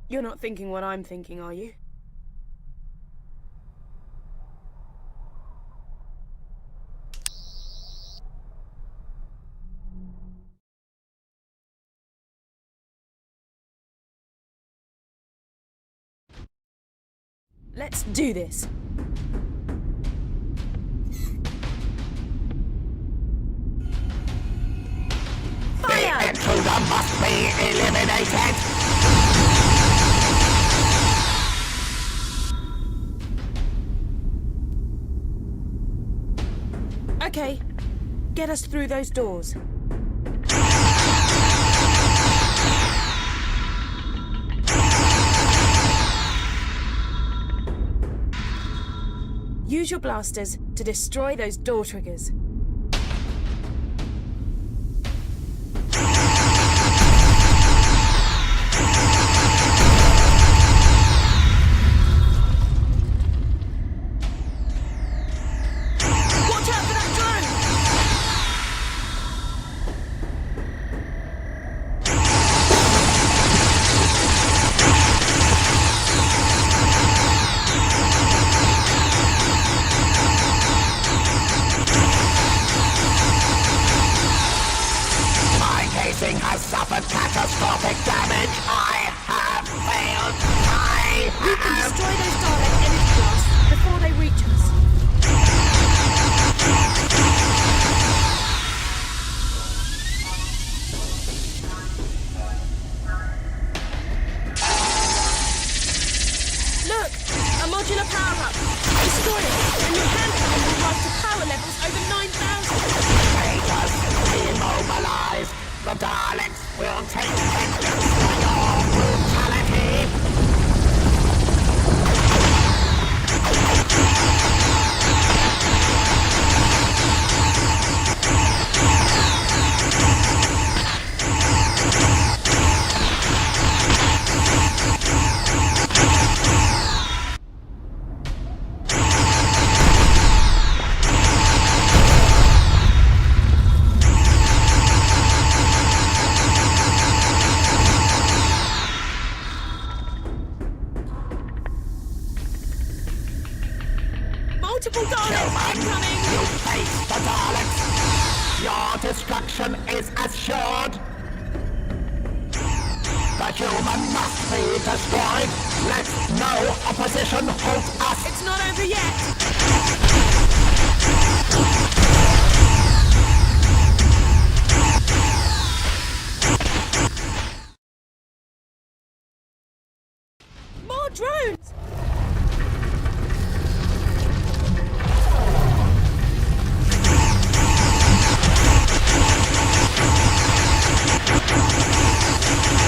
You're not thinking what I'm thinking, are you? Let's do this. Fire! The intruder must be eliminated! Okay, get us through those doors. Use your blasters to destroy those door triggers. Watch out for that drone! Has suffered catastrophic damage. I have failed. We can destroy those Dalek energy blasts before they reach us. Look, a modular power hub. Destroy it, and your cannon will rise to power levels over 9,000. Traitors, immobilized. The Daleks will take vengeance for your brutality! Multiple Daleks incoming! You face the Daleks! Your destruction is assured! The human must be destroyed! Let no opposition halt us! It's not over yet! More drones!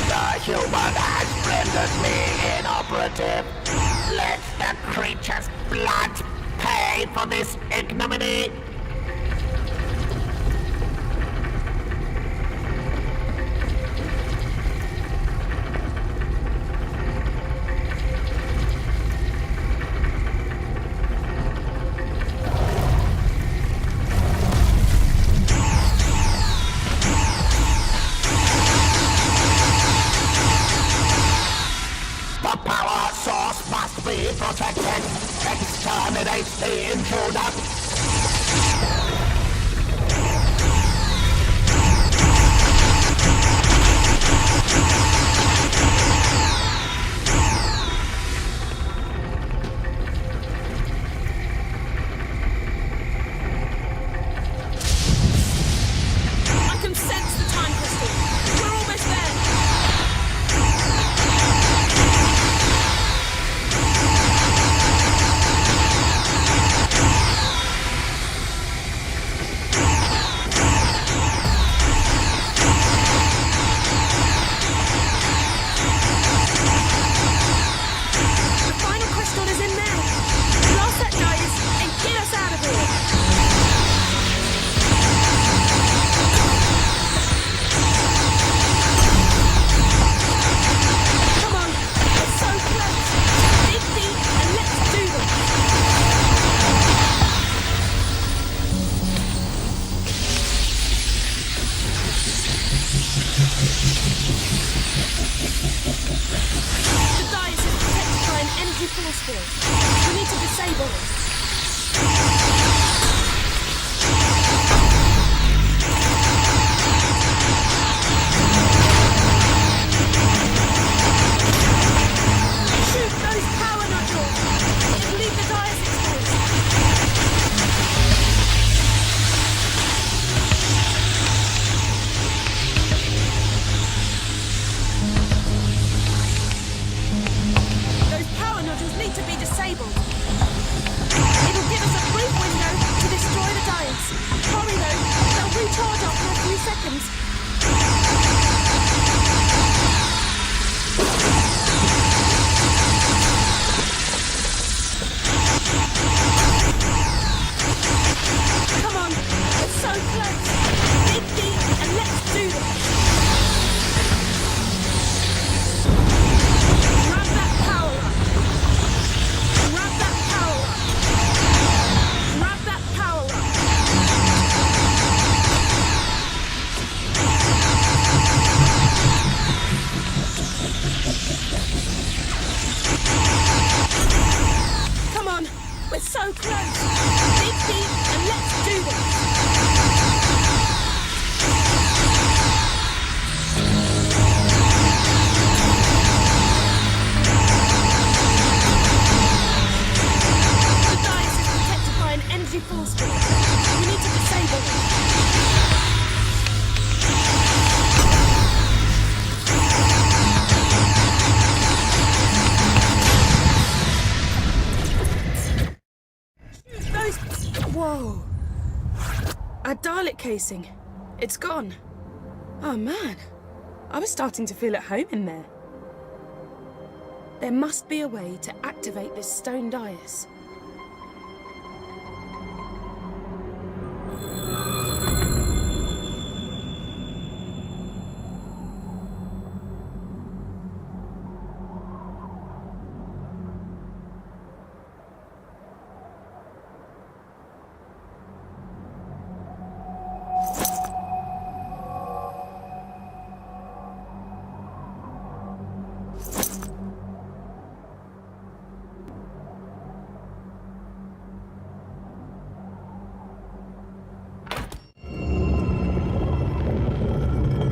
The human has rendered me inoperative. Let the creature's blood pay for this ignominy. The power source must be protected. Exterminate the intruder. I can sense the time crystal. We're almost there. force field. We need to disable it. Shoot those power nodules! It'll leave the dais exposed. Those power nodules need to be disabled. It'll give us a brief window to destroy the dais. Hurry though, they'll recharge after a few seconds. Come on, it's so close. Dig deep and let's do this. Grab that power up. Grab that power up. Grab that power up. Come on, we're so close. Dig deep and let's do this. The dais is protected by an energy force field. We need to disable it. Those... Whoa. A Dalek casing. It's gone. Oh man. I was starting to feel at home in there. There must be a way to activate this stone dais.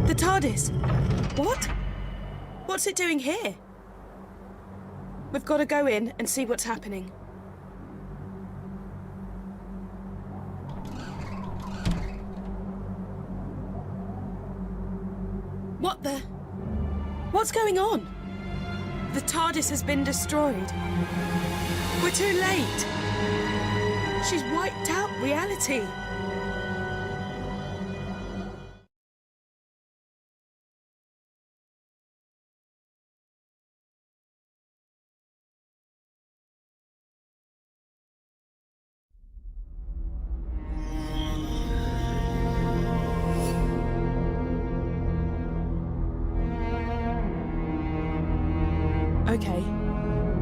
The TARDIS! What? What's it doing here? We've got to go in and see what's happening. What the... What's going on? The TARDIS has been destroyed. We're too late. She's wiped out reality. Okay,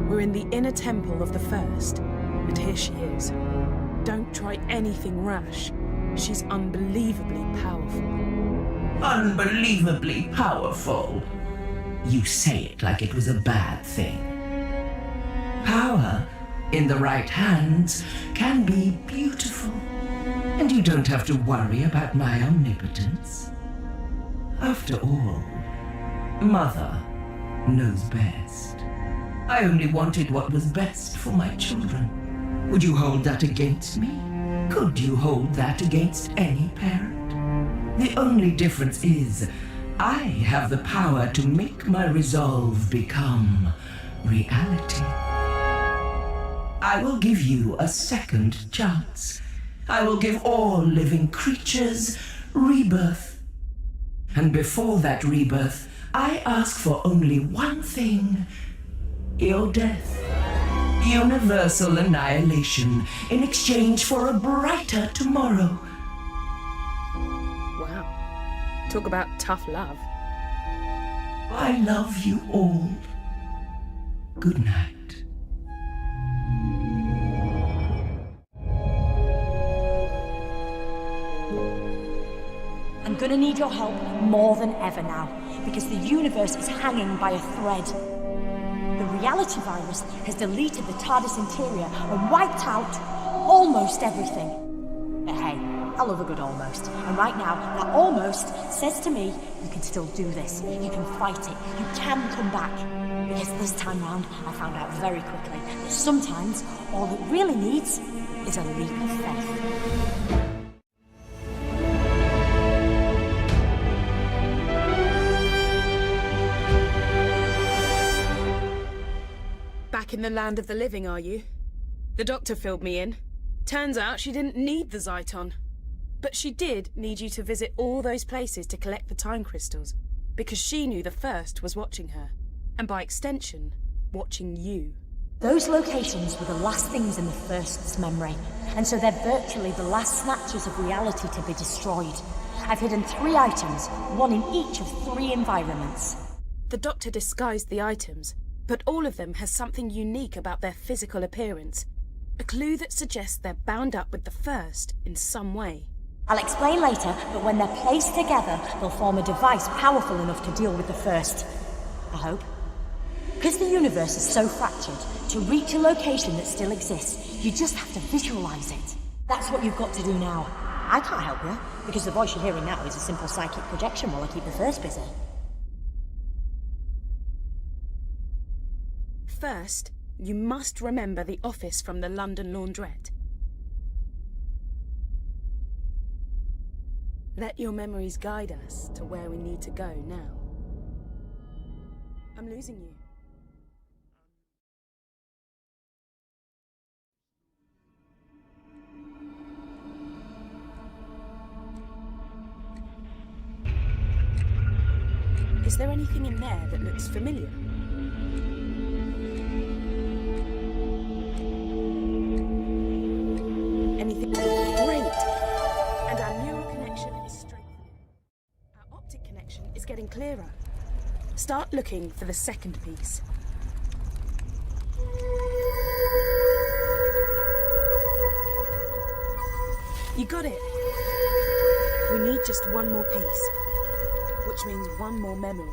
we're in the inner temple of the First, and here she is. Don't try anything rash. She's unbelievably powerful. Unbelievably powerful? You say it like it was a bad thing. Power, in the right hands, can be beautiful. And you don't have to worry about my omnipotence. After all, Mother knows best. I only wanted what was best for my children. Would you hold that against me? Could you hold that against any parent? The only difference is, I have the power to make my resolve become reality. I will give you a second chance. I will give all living creatures rebirth. And before that rebirth, I ask for only one thing: your death. Universal annihilation in exchange for a brighter tomorrow. Wow. Talk about tough love. I love you all. Good night. I'm gonna need your help more than ever now, because the universe is hanging by a thread. The reality virus has deleted the TARDIS interior and wiped out almost everything. But hey, I love a good almost. And right now, that almost says to me, you can still do this. You can fight it. You can come back. Because this time round, I found out very quickly that sometimes all it really needs is a leap of faith. Back in the land of the living, are you? The doctor filled me in. Turns out she didn't need the Zyton. But she did need you to visit all those places to collect the time crystals, because she knew the First was watching her, and by extension, watching you. Those locations were the last things in the First's memory, and so they're virtually the last snatches of reality to be destroyed. I've hidden 3 items, one in each of 3 environments. The doctor disguised the items, but all of them has something unique about their physical appearance. A clue that suggests they're bound up with the First in some way. I'll explain later, but when they're placed together, they'll form a device powerful enough to deal with the First. I hope. Because the universe is so fractured, to reach a location that still exists, you just have to visualize it. That's what you've got to do now. I can't help you, because the voice you're hearing now is a simple psychic projection while I keep the First busy. First, you must remember the office from the London laundrette. Let your memories guide us to where we need to go now. I'm losing you. Is there anything in there that looks familiar? Anything? Great! And our neural connection is strengthening. Our optic connection is getting clearer. Start looking for the second piece. You got it! We need just one more piece, which means one more memory.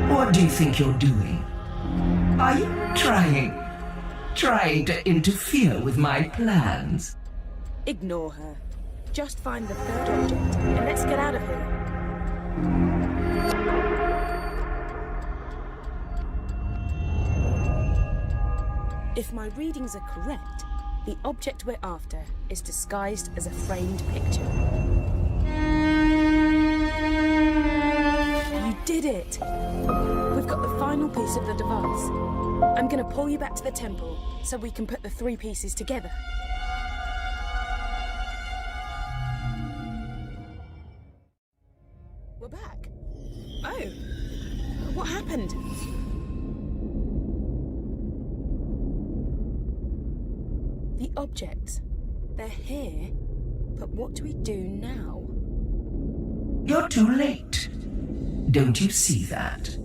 What do you think you're doing? Are you trying to interfere with my plans? Ignore her. Just find the third object, and let's get out of here. If my readings are correct, the object we're after is disguised as a framed picture. You did it! We've got the final piece of the device. I'm gonna pull you back to the temple so we can put the 3 pieces together. We're back. Oh, what happened? The objects, they're here, but what do we do now? You're too late. Don't you see that?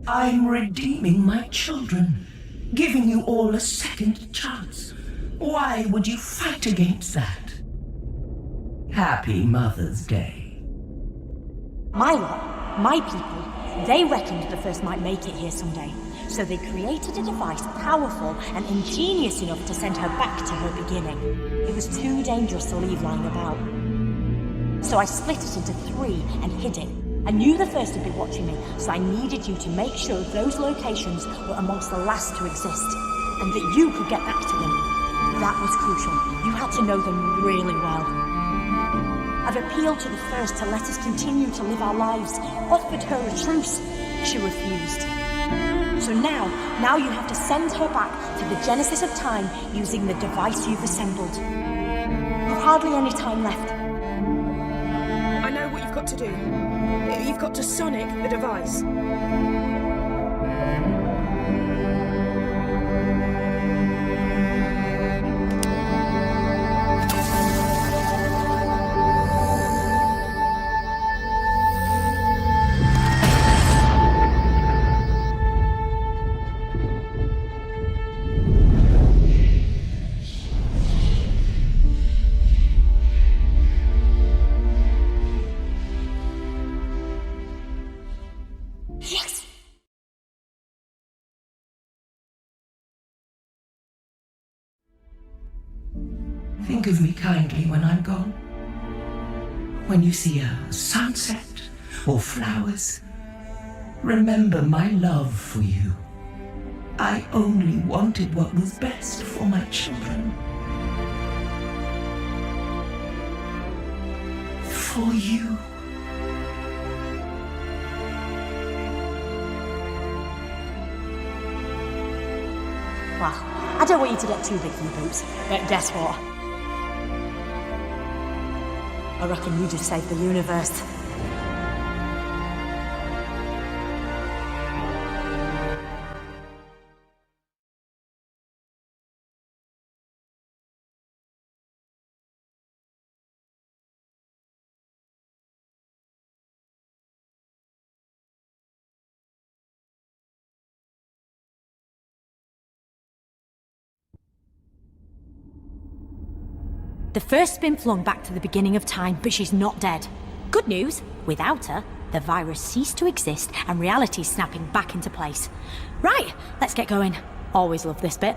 I'm redeeming my children, giving you all a second chance. Why would you fight against that? Happy Mother's Day. My lot, my people, they reckoned the First might make it here someday. So they created a device powerful and ingenious enough to send her back to her beginning. It was too dangerous to leave lying about. So I split it into 3 and hid it. I knew the First would be watching me, so I needed you to make sure those locations were amongst the last to exist, and that you could get back to them. That was crucial. You had to know them really well. I've appealed to the First to let us continue to live our lives, offered her a truce. She refused. So now you have to send her back to the genesis of time using the device you've assembled. You've hardly any time left. I know what you've got to do. You've got to sonic the device. think of me kindly when I'm gone. When you see a sunset or flowers, remember my love for you. I only wanted what was best for my children. For you. Well, I don't want you to get too big for your boots, but guess what? I reckon you just saved the universe. The first's been flung back to the beginning of time, but she's not dead. Good news, without her, the virus ceased to exist and reality's snapping back into place. Right, let's get going. Always love this bit.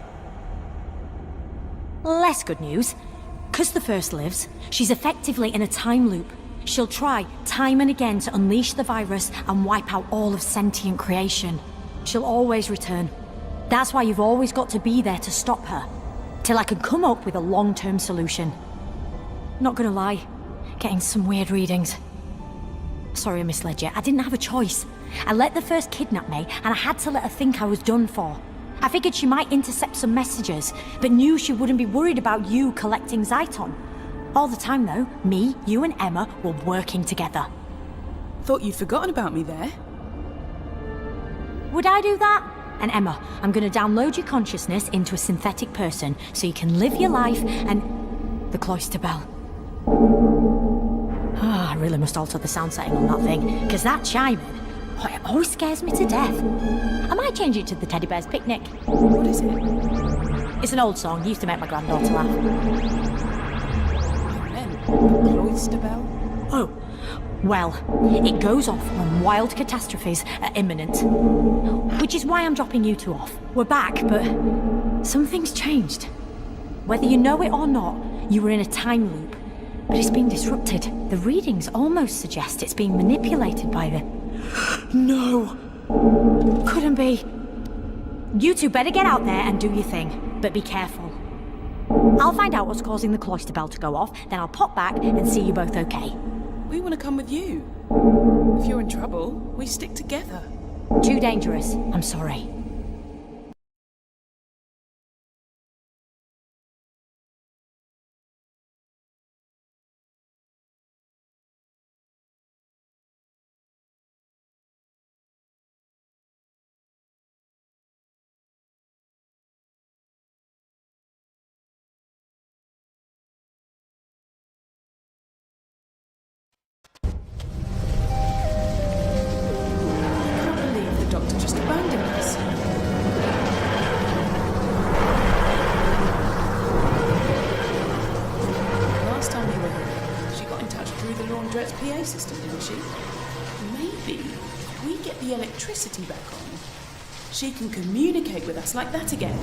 Less good news. 'Cause the first lives, she's effectively in a time loop. She'll try time and again to unleash the virus and wipe out all of sentient creation. She'll always return. That's why you've always got to be there to stop her, till I can come up with a long-term solution. Not gonna lie, getting some weird readings. Sorry I misled you, I didn't have a choice. I let the first kidnap me, and I had to let her think I was done for. I figured she might intercept some messages, but knew she wouldn't be worried about you collecting Zyton. All the time though, me, you and Emma were working together. Thought you'd forgotten about me there. Would I do that? And Emma, I'm gonna download your consciousness into a synthetic person so you can live your life and... The cloister bell. I really must alter the sound setting on that thing, because that chiming, it always scares me to death. I might change it to the Teddy Bear's Picnic. What is it? It's an old song, used to make my granddaughter laugh. I meant the cloister bell. Oh, well, it goes off when wild catastrophes are imminent. Which is why I'm dropping you two off. We're back, but something's changed. Whether you know it or not, you were in a time loop. But it's been disrupted. The readings almost suggest it's being manipulated by the... No! Couldn't be. You two better get out there and do your thing, but be careful. I'll find out what's causing the cloister bell to go off, then I'll pop back and see you both okay. We want to come with you. If you're in trouble, we stick together. Too dangerous. I'm sorry. PA system, didn't she? Maybe if we get the electricity back on, she can communicate with us like that again.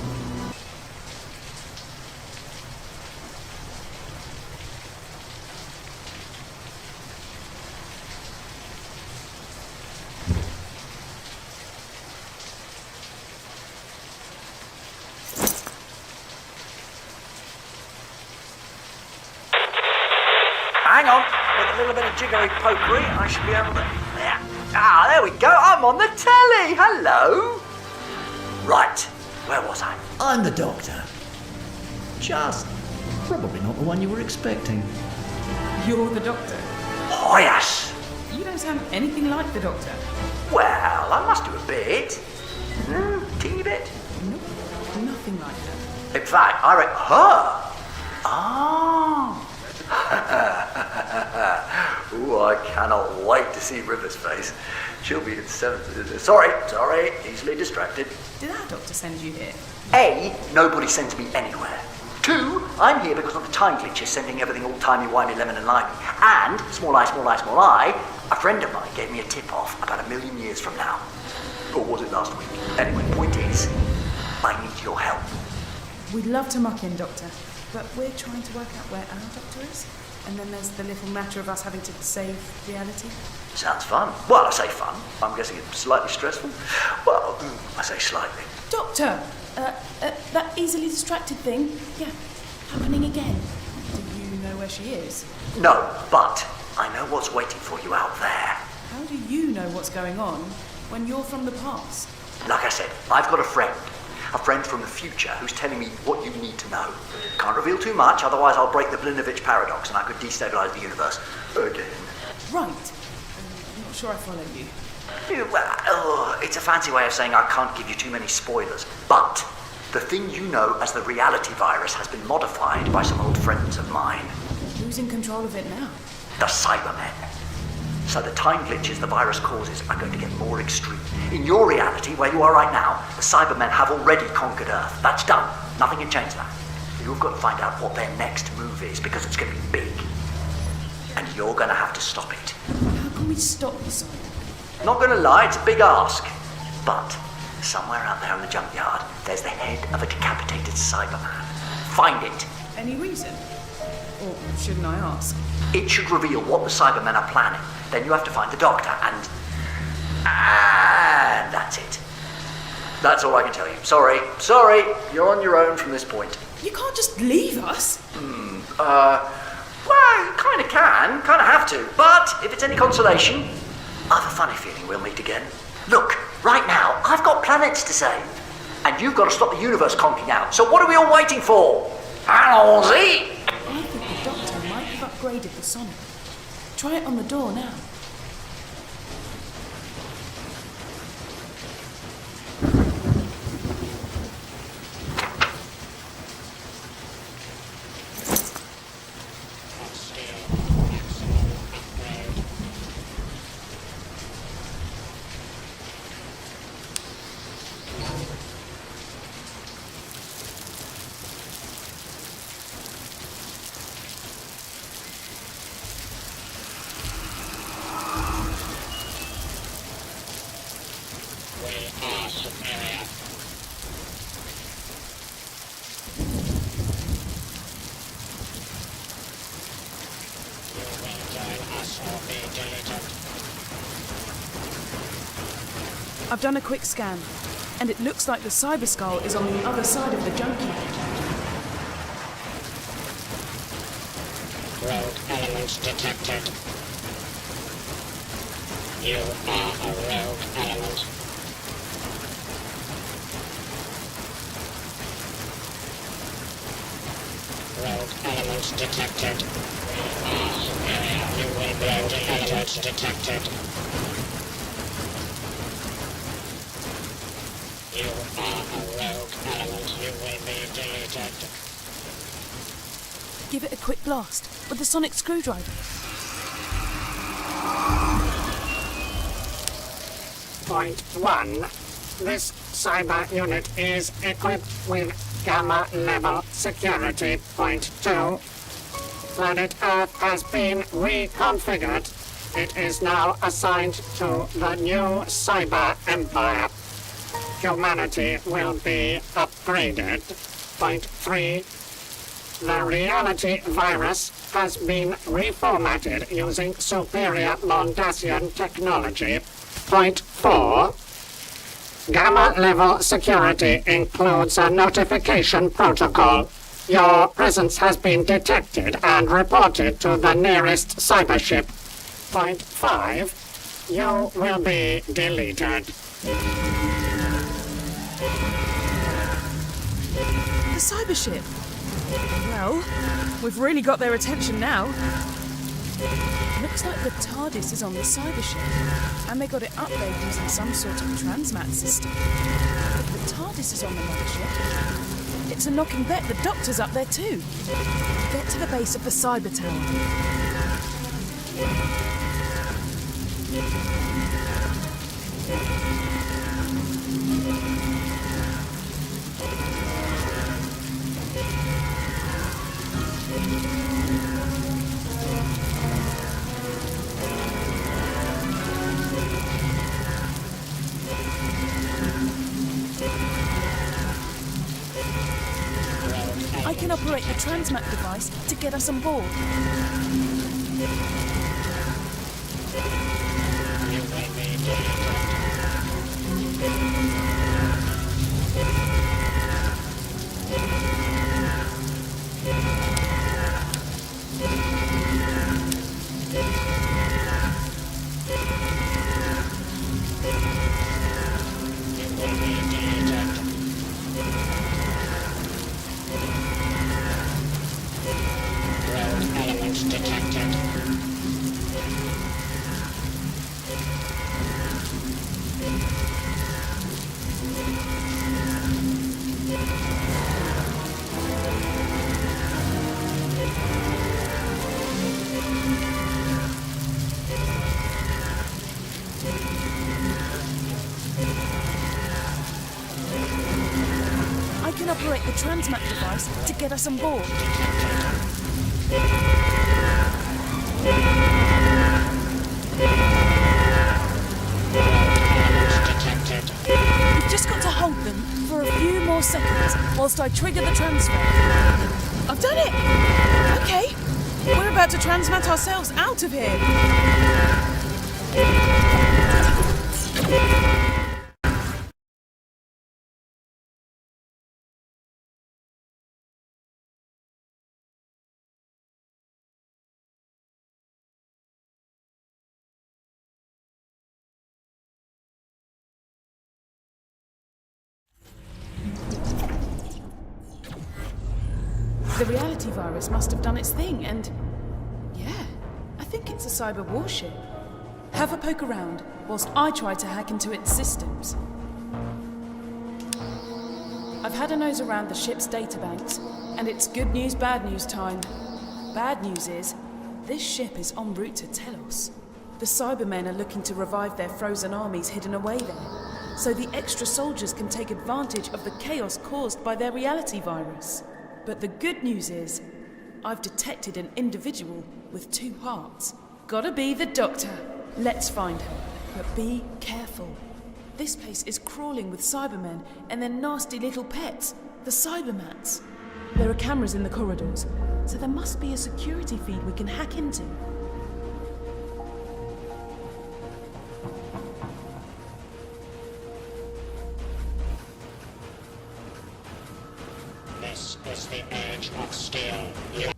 Hang on, with a little bit of jiggery pokery, I should be able to... Yeah. Ah, there we go, I'm on the telly, hello! Right, where was I? I'm the Doctor. Just probably not the one you were expecting. You're the Doctor? Oh, yes! You don't sound anything like the Doctor. Well, I must do a bit. Teeny bit. Nope, nothing like that. In fact, I reckon... Her? Oh... Ooh, I cannot wait to see River's face. She'll be in 7th. Sorry, easily distracted. Did our doctor send you here? A, nobody sends me anywhere. 2, I'm here because of the time glitches sending everything all timey-wimey, lemon and limey. And, small eye, a friend of mine gave me a tip-off about 1,000,000 years from now. Or was it last week? Anyway, point is, I need your help. We'd love to muck in, Doctor. but we're trying to work out where our doctor is. And then there's the little matter of us having to save reality. Sounds fun. Well, I say fun. I'm guessing it's slightly stressful. Well, I say slightly. Doctor! That easily distracted thing. Yeah, happening again. Do you know where she is? No, but I know what's waiting for you out there. How do you know what's going on when you're from the past? Like I said, I've got a friend from the future who's telling me what you need to know. Can't reveal too much, otherwise I'll break the Blinovich paradox and I could destabilize the universe again. Right. I'm not sure I follow you. Well, it's a fancy way of saying I can't give you too many spoilers, but the thing you know as the reality virus has been modified by some old friends of mine. Who's in control of it now? The Cybermen. So the time glitches the virus causes are going to get more extreme. In your reality, where you are right now, the Cybermen have already conquered Earth. That's done. Nothing can change that. You've got to find out what their next move is, because it's going to be big. And you're going to have to stop it. How can we stop the Cybermen? Not going to lie, it's a big ask. But somewhere out there in the junkyard, there's the head of a decapitated Cyberman. Find it. Any reason? Or shouldn't I ask? It should reveal what the Cybermen are planning. Then you have to find the doctor and that's it. That's all I can tell you. Sorry, you're on your own from this point. You can't just leave us. Well, you kind of can, kind of have to. But if it's any consolation, I have a funny feeling we'll meet again. Look, right now, I've got planets to save. And you've got to stop the universe conking out. So what are we all waiting for? Allons-y! I think the doctor might have upgraded the sonic. Try it on the door now. I've done a quick scan, and it looks like the Cyber Skull is on the other side of the junkyard. Rogue elements detected. You are a rogue element. Rogue elements detected. You will be rogue elements detected. You are a rogue element. You will be deleted. Give it a quick blast with the sonic screwdriver. Point 1. This cyber unit is equipped with Gamma level security. Point 2. Planet Earth has been reconfigured. It is now assigned to the new Cyber Empire. Humanity will be upgraded. Point 3. The reality virus has been reformatted using superior Mondasian technology. Point 4. Gamma level security includes a notification protocol. Your presence has been detected and reported to the nearest cybership. Point 5. You will be deleted. The cybership. Well, we've really got their attention now. Looks like the TARDIS is on the cybership, and they got it up there using some sort of transmat system. If the TARDIS is on the mothership, it's a knocking bet the Doctor's up there too. Get to the base of the cyber tower. can operate the transmat device to get us on board. You will be detected. I can operate the transmat device to get us on board. We've just got to hold them for a few more seconds whilst I trigger the transfer. I've done it! Okay, we're about to transmat ourselves out of here. The reality virus must have done its thing, and yeah, I think it's a cyber warship. Have a poke around whilst I try to hack into its systems. I've had a nose around the ship's databanks, and it's good news, bad news time. Bad news is, this ship is en route to Telos. The Cybermen are looking to revive their frozen armies hidden away there, so the extra soldiers can take advantage of the chaos caused by their reality virus. But the good news is, I've detected an individual with 2 hearts. Gotta be the Doctor. Let's find her, but be careful. This place is crawling with Cybermen and their nasty little pets, the Cybermats. There are cameras in the corridors, so there must be a security feed we can hack into. This is the age of steel. You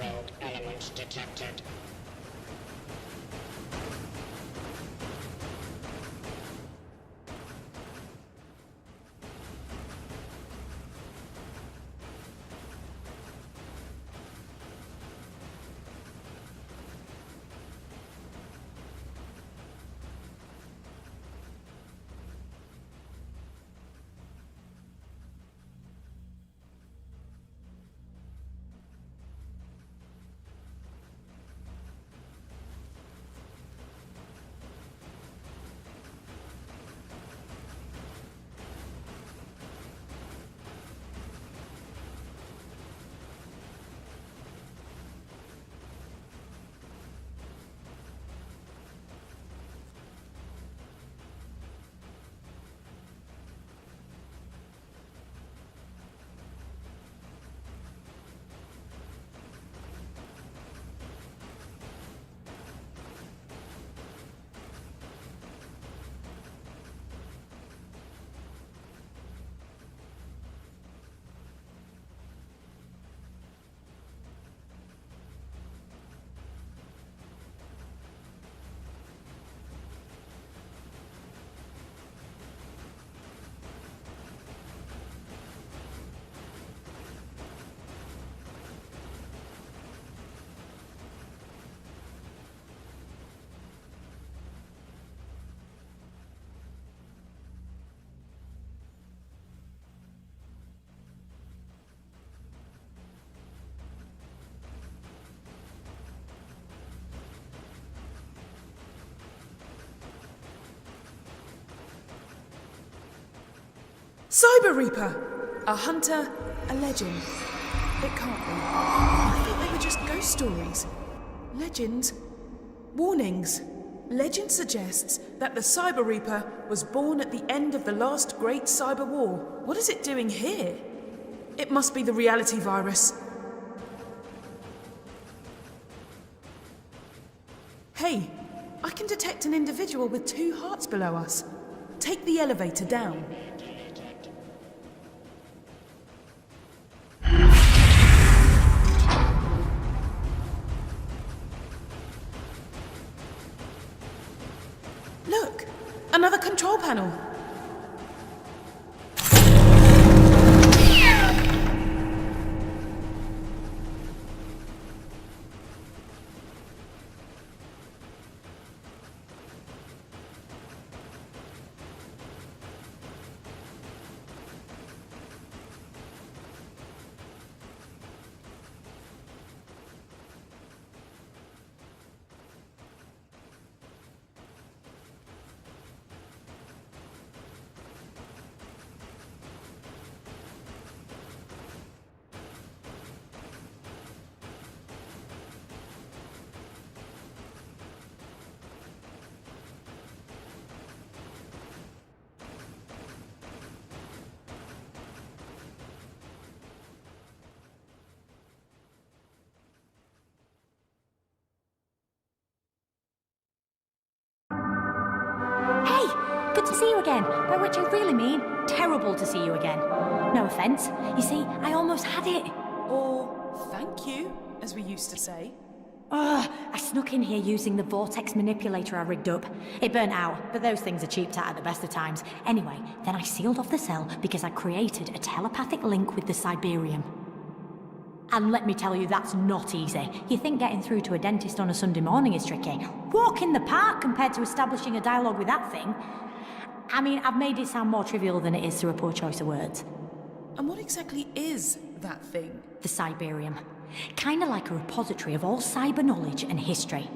rogue element detected. Cyber Reaper! A hunter, a legend. It can't be. I thought they were just ghost stories. Legends. Warnings. Legend suggests that the Cyber Reaper was born at the end of the last great cyber war. What is it doing here? It must be the reality virus. Hey, I can detect an individual with 2 hearts below us. Take the elevator down. Look, another control panel. Good to see you again, by which I really mean terrible to see you again. No offence. You see, I almost had it. Or thank you, as we used to say. I snuck in here using the vortex manipulator I rigged up. It burnt out, but those things are cheaped at the best of times. Anyway, then I sealed off the cell because I created a telepathic link with the Siberium. And let me tell you, that's not easy. You think getting through to a dentist on a Sunday morning is tricky? Walk in the park compared to establishing a dialogue with that thing. I mean, I've made it sound more trivial than it is through a poor choice of words. And what exactly is that thing? The Siberium. Kinda like a repository of all cyber knowledge and history.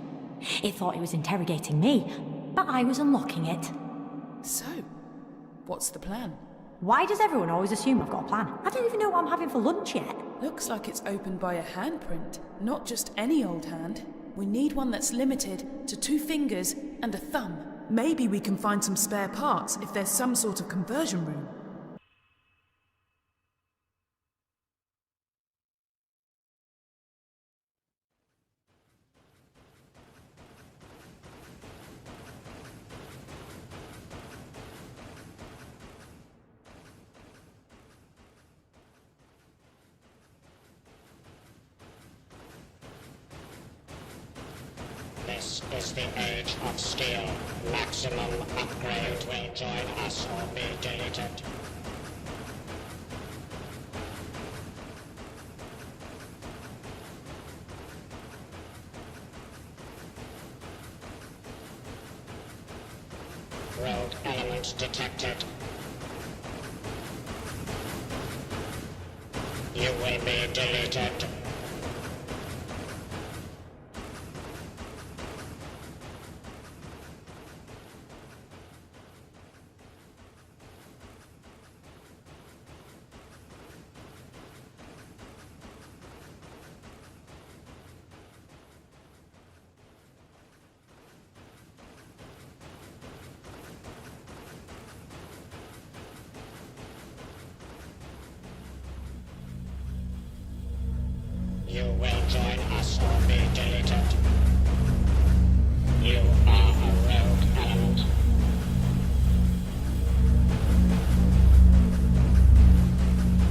It thought it was interrogating me, but I was unlocking it. So, what's the plan? Why does everyone always assume I've got a plan? I don't even know what I'm having for lunch yet. Looks like it's opened by a handprint. Not just any old hand. We need one that's limited to 2 fingers and a thumb. Maybe we can find some spare parts if there's some sort of conversion room. This is the age of steel. Maximum upgrade will join us or be deleted. Rogue element detected. You will be deleted. You will join us or be deleted. You are a rogue element.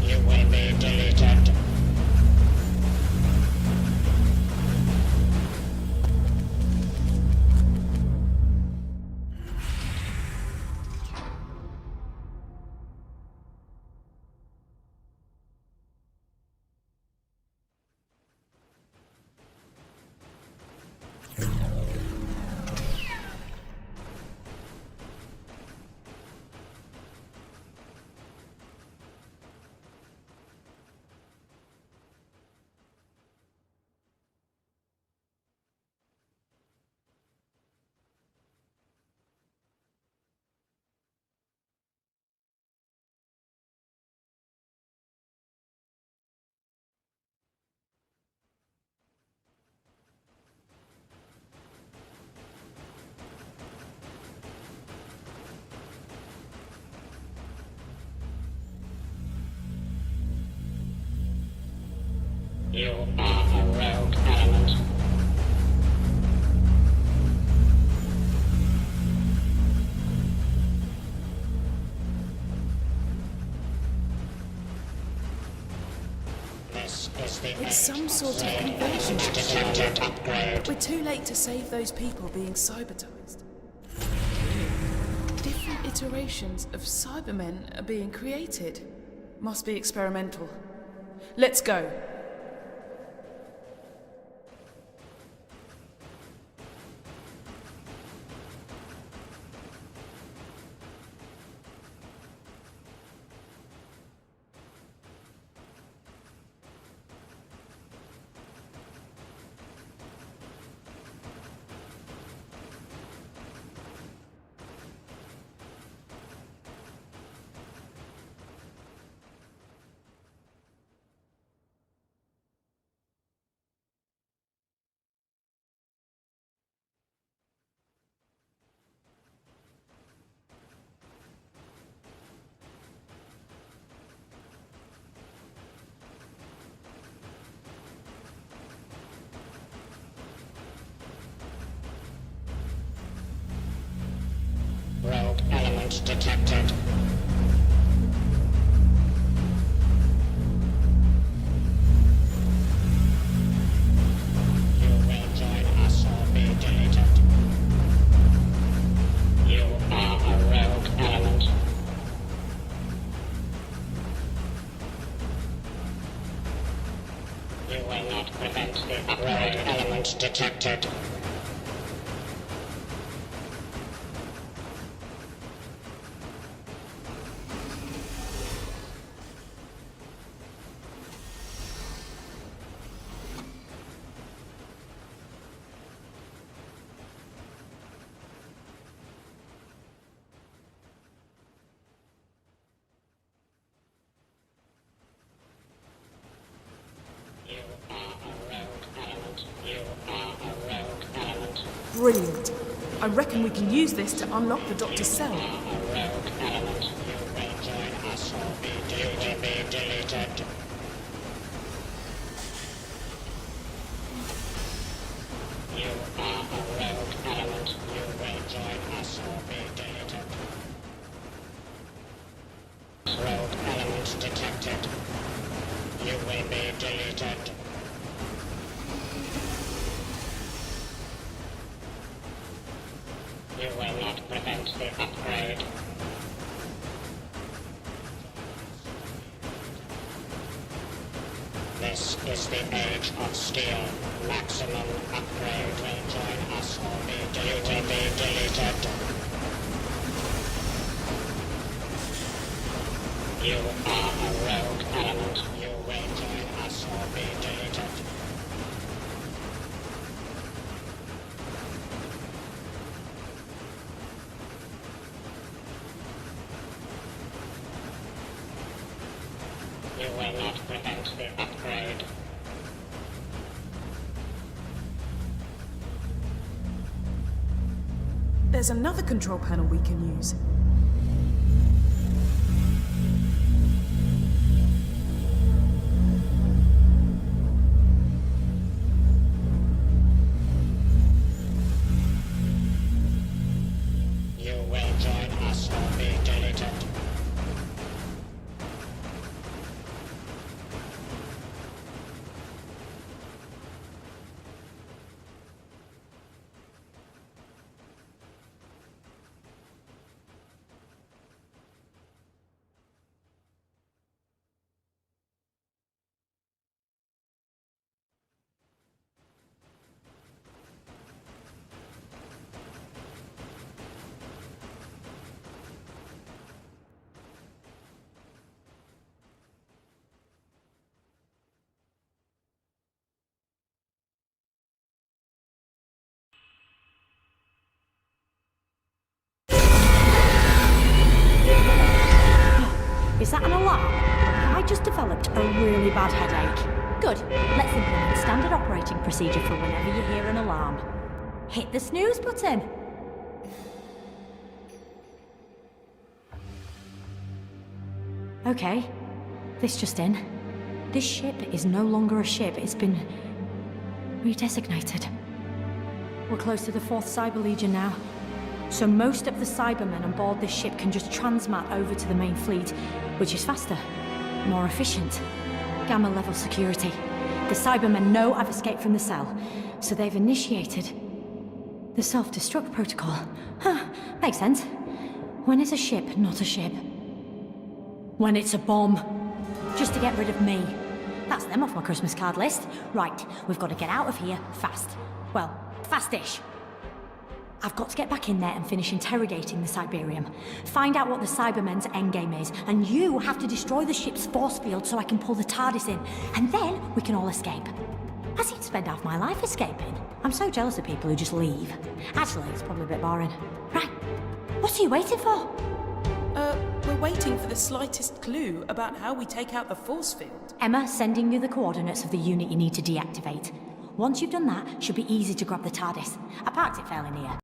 You will be deleted. You are a rogue element. This is the It's some sort of convention. We're too late to save those people being cybertized. Different iterations of Cybermen are being created. Must be experimental. Let's go. Rogue element detected. You will join us or be deleted. You are a rogue element. You will not prevent the upgrade. Rogue element detected. Brilliant. I reckon we can use this to unlock the Doctor's cell. A rogue element. You will join us or be deleted. You are a rogue element. You will join us or be deleted. Rogue element detected. You will be deleted. You will not prevent the upgrade. This is the age of steel. Maximum upgrade will join us or be deleted. You are a rogue element. You will join us or be deleted. You will not prevent the upgrade. There's another control panel we can use. You will join us or be deleted. Is that an alarm? Have I just developed a really bad headache? Good. Let's implement standard operating procedure for whenever you hear an alarm. Hit the snooze button. Okay. This just in. This ship is no longer a ship. It's been redesignated. We're close to the 4th Cyber Legion now. So most of the Cybermen on board this ship can just transmat over to the main fleet, which is faster, more efficient. Gamma level security. The Cybermen know I've escaped from the cell, so they've initiated the self-destruct protocol. Huh, makes sense. When is a ship not a ship? When it's a bomb. Just to get rid of me. That's them off my Christmas card list. Right, we've got to get out of here fast. Well, fast-ish. I've got to get back in there and finish interrogating the Cyberium. Find out what the Cybermen's endgame is, and you have to destroy the ship's force field so I can pull the TARDIS in, and then we can all escape. I seem to spend half my life escaping. I'm so jealous of people who just leave. Actually, it's probably a bit boring. Right, what are you waiting for? We're waiting for the slightest clue about how we take out the force field. Emma, sending you the coordinates of the unit you need to deactivate. Once you've done that, it should be easy to grab the TARDIS. I parked it fairly near.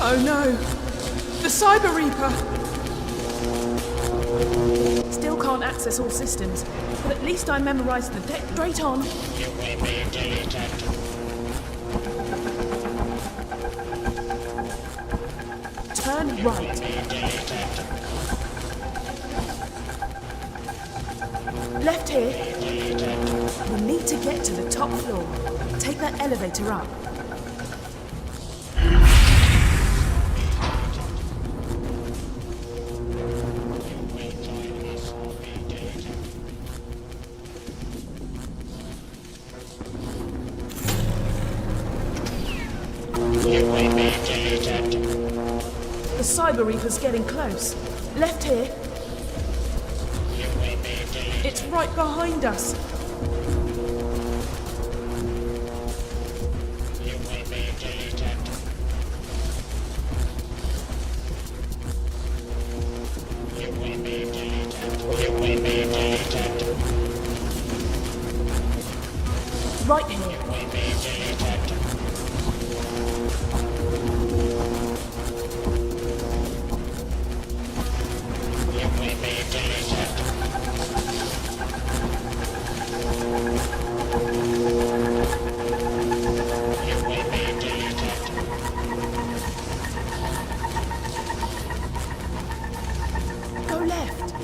Oh no! The Cyber Reaper! Still can't access all systems, but at least I memorized the deck straight on. You will be deleted. Turn right. Left here. We need to get to the top floor. Take that elevator up. The Cyber Reaper's getting close. Left here. It's right behind us. Right here. Go left.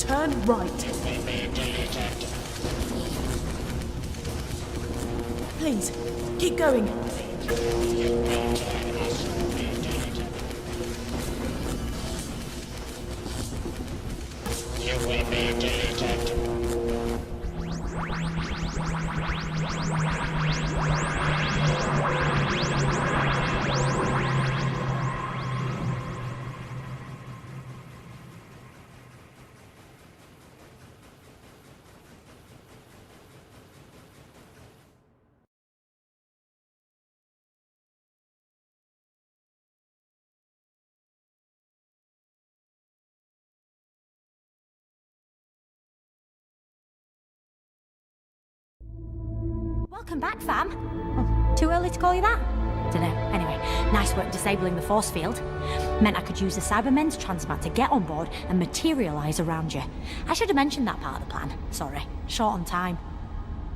Turn right. Please, keep going. Welcome back, fam. Oh, too early to call you that? Dunno. Anyway, nice work disabling the force field. Meant I could use the Cybermen's transmat to get on board and materialise around you. I should have mentioned that part of the plan. Sorry. Short on time.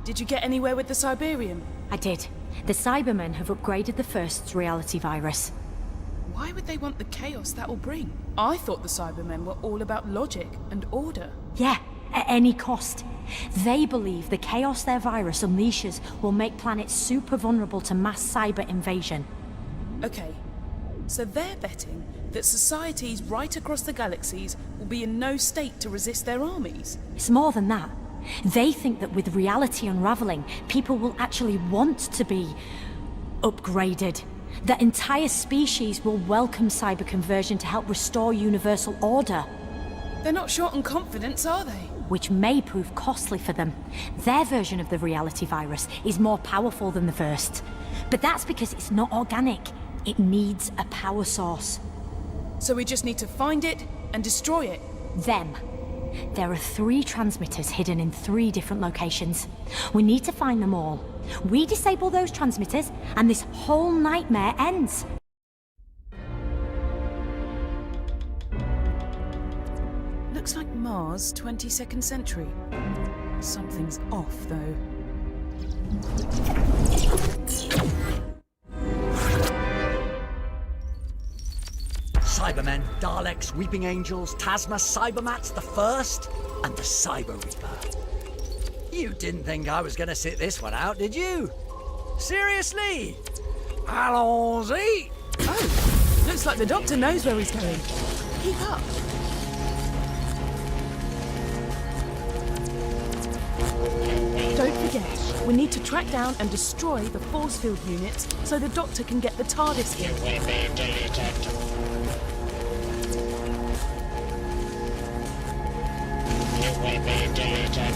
Did you get anywhere with the Cyberium? I did. The Cybermen have upgraded the First's reality virus. Why would they want the chaos that will bring? I thought the Cybermen were all about logic and order. Yeah, at any cost. They believe the chaos their virus unleashes will make planets super vulnerable to mass cyber invasion. Okay, so they're betting that societies right across the galaxies will be in no state to resist their armies. It's more than that. They think that with reality unraveling, people will actually want to be upgraded. That entire species will welcome cyber conversion to help restore universal order. They're not short on confidence, are they? Which may prove costly for them. Their version of the reality virus is more powerful than the First. But that's because it's not organic. It needs a power source. So we just need to find it and destroy it? Them. There are 3 transmitters hidden in 3 different locations. We need to find them all. We disable those transmitters, and this whole nightmare ends. Looks like Mars, 22nd century. Something's off, though. Cybermen, Daleks, Weeping Angels, Tasma, Cybermats, the First, and the Cyber Reaper. You didn't think I was gonna sit this one out, did you? Seriously? Allons-y! Oh, looks like the Doctor knows where he's going. Keep up. Don't forget, we need to track down and destroy the force field units so the Doctor can get the TARDIS here. You will be deleted. You will be deleted.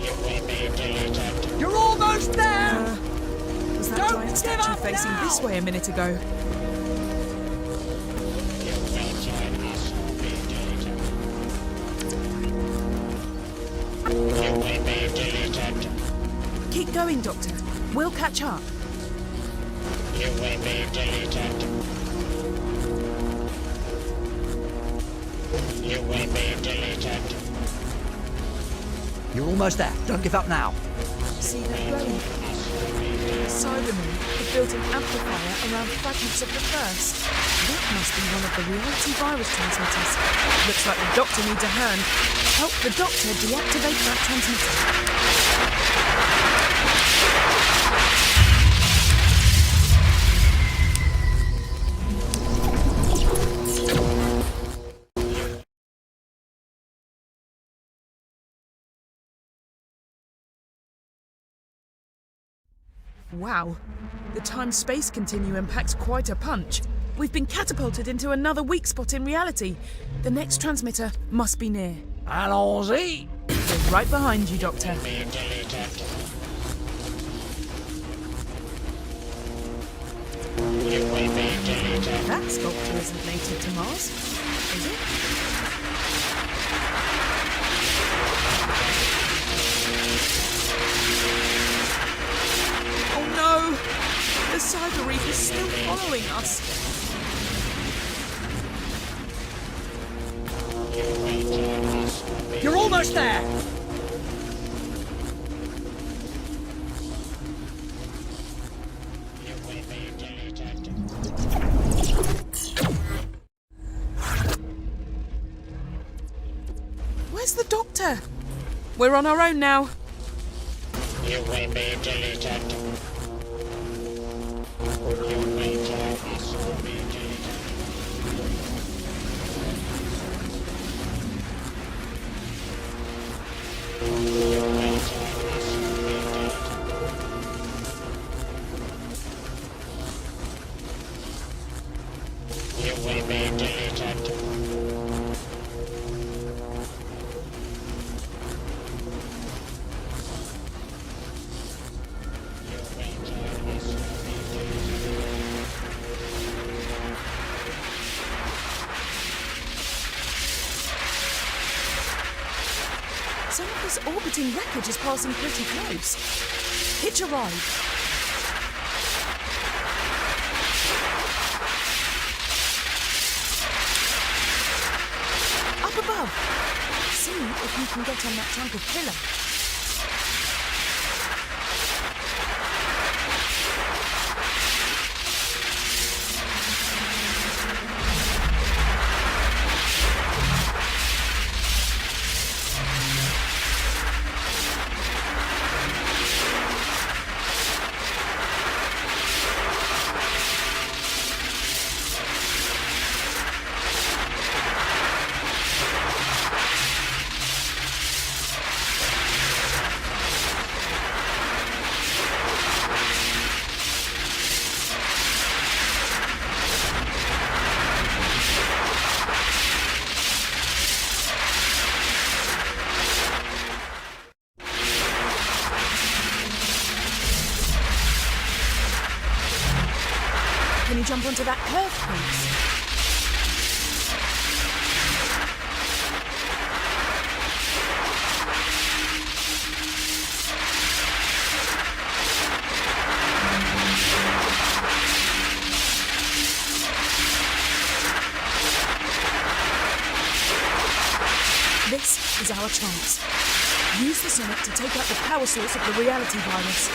You will be deleted. You're almost there! Was that Don't giant give statue up facing now! this way a minute ago? You will join us or be deleted. You will be deleted. Keep going, Doctor. We'll catch up. You will be deleted. You will be deleted. You're almost there. Don't give up now. See that glowing? The Cybermen have built an amplifier around fragments of the First. That must be one of the reality virus transmitters. Looks like the Doctor needs a hand. Help the Doctor deactivate that transmitter. Wow, the time-space continuum packs quite a punch. We've been catapulted into another weak spot in reality. The next transmitter must be near. Allons-y! We're right behind you, Doctor. Be deleted. You will be deleted. That sculpture isn't native to Mars, is it? Oh no! The Cyber Reaper's still following us. You will join us or be You're almost there! You will be deleted. Where's the Doctor? We're on our own now. You will be deleted. You will join us or be deleted. You will join us or be deleted. You will be deleted. Some of this orbiting wreckage is passing pretty close. Hitch a ride. Up above. See if you can get on that chunk of pillar. Can you jump onto that curve, please? This is our chance. Use the Sonic to take out the power source of the reality virus.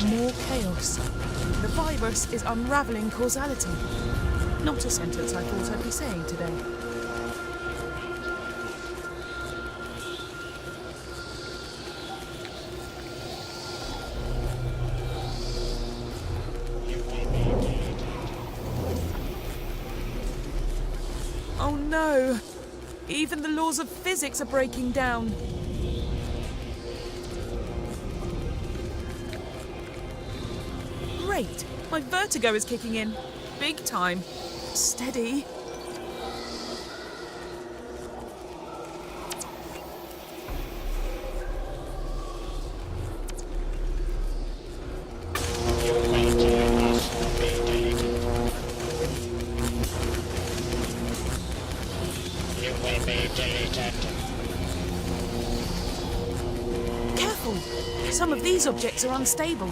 More chaos. The virus is unravelling causality. Not a sentence I thought I'd be saying today. Oh no! Even the laws of physics are breaking down. Great! My vertigo is kicking in. Big time. Steady. Careful! Some of these objects are unstable.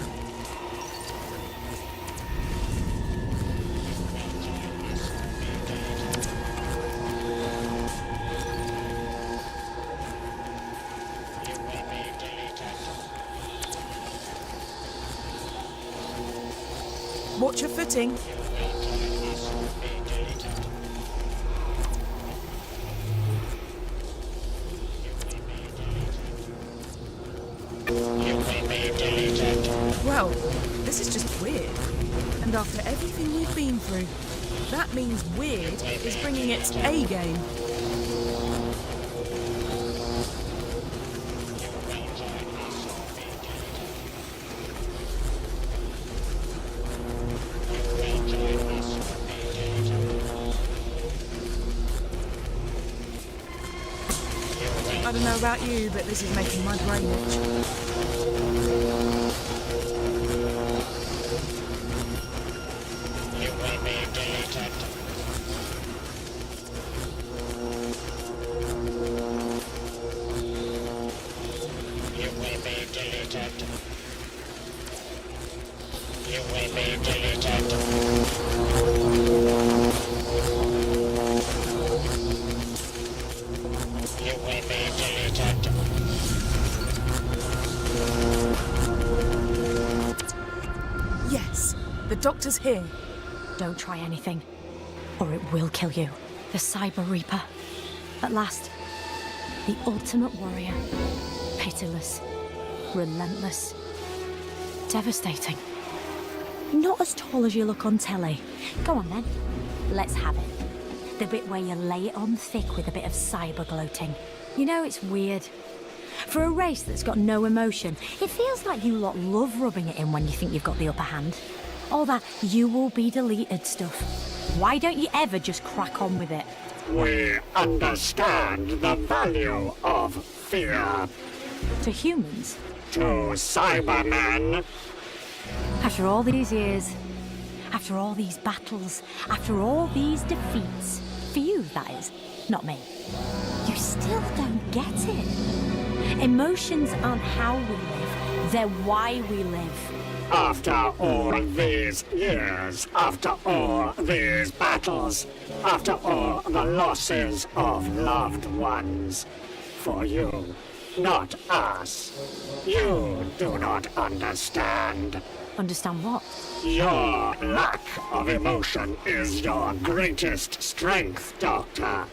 Watch your footing. Well, this is just weird. And after everything we've been through, that means weird is bringing its A game. I don't know about you, but this is making my brain itch. The doctor's here. Don't try anything, or it will kill you. The Cyber Reaper. At last, the ultimate warrior. Pitiless, relentless, devastating. Not as tall as you look on telly. Go on then, let's have it. The bit where you lay it on thick with a bit of cyber gloating. You know, it's weird. For a race that's got no emotion, it feels like you lot love rubbing it in when you think you've got the upper hand. All that you will be deleted stuff. Why don't you ever just crack on with it? We understand the value of fear. To humans? To Cybermen. After all these years, after all these battles, after all these defeats, for you, that is, not me, you still don't get it. Emotions aren't how we live, they're why we live. After all these years, after all these battles, after all the losses of loved ones, for you, not us, you do not understand. Understand what? Your lack of emotion is your greatest strength, Doctor.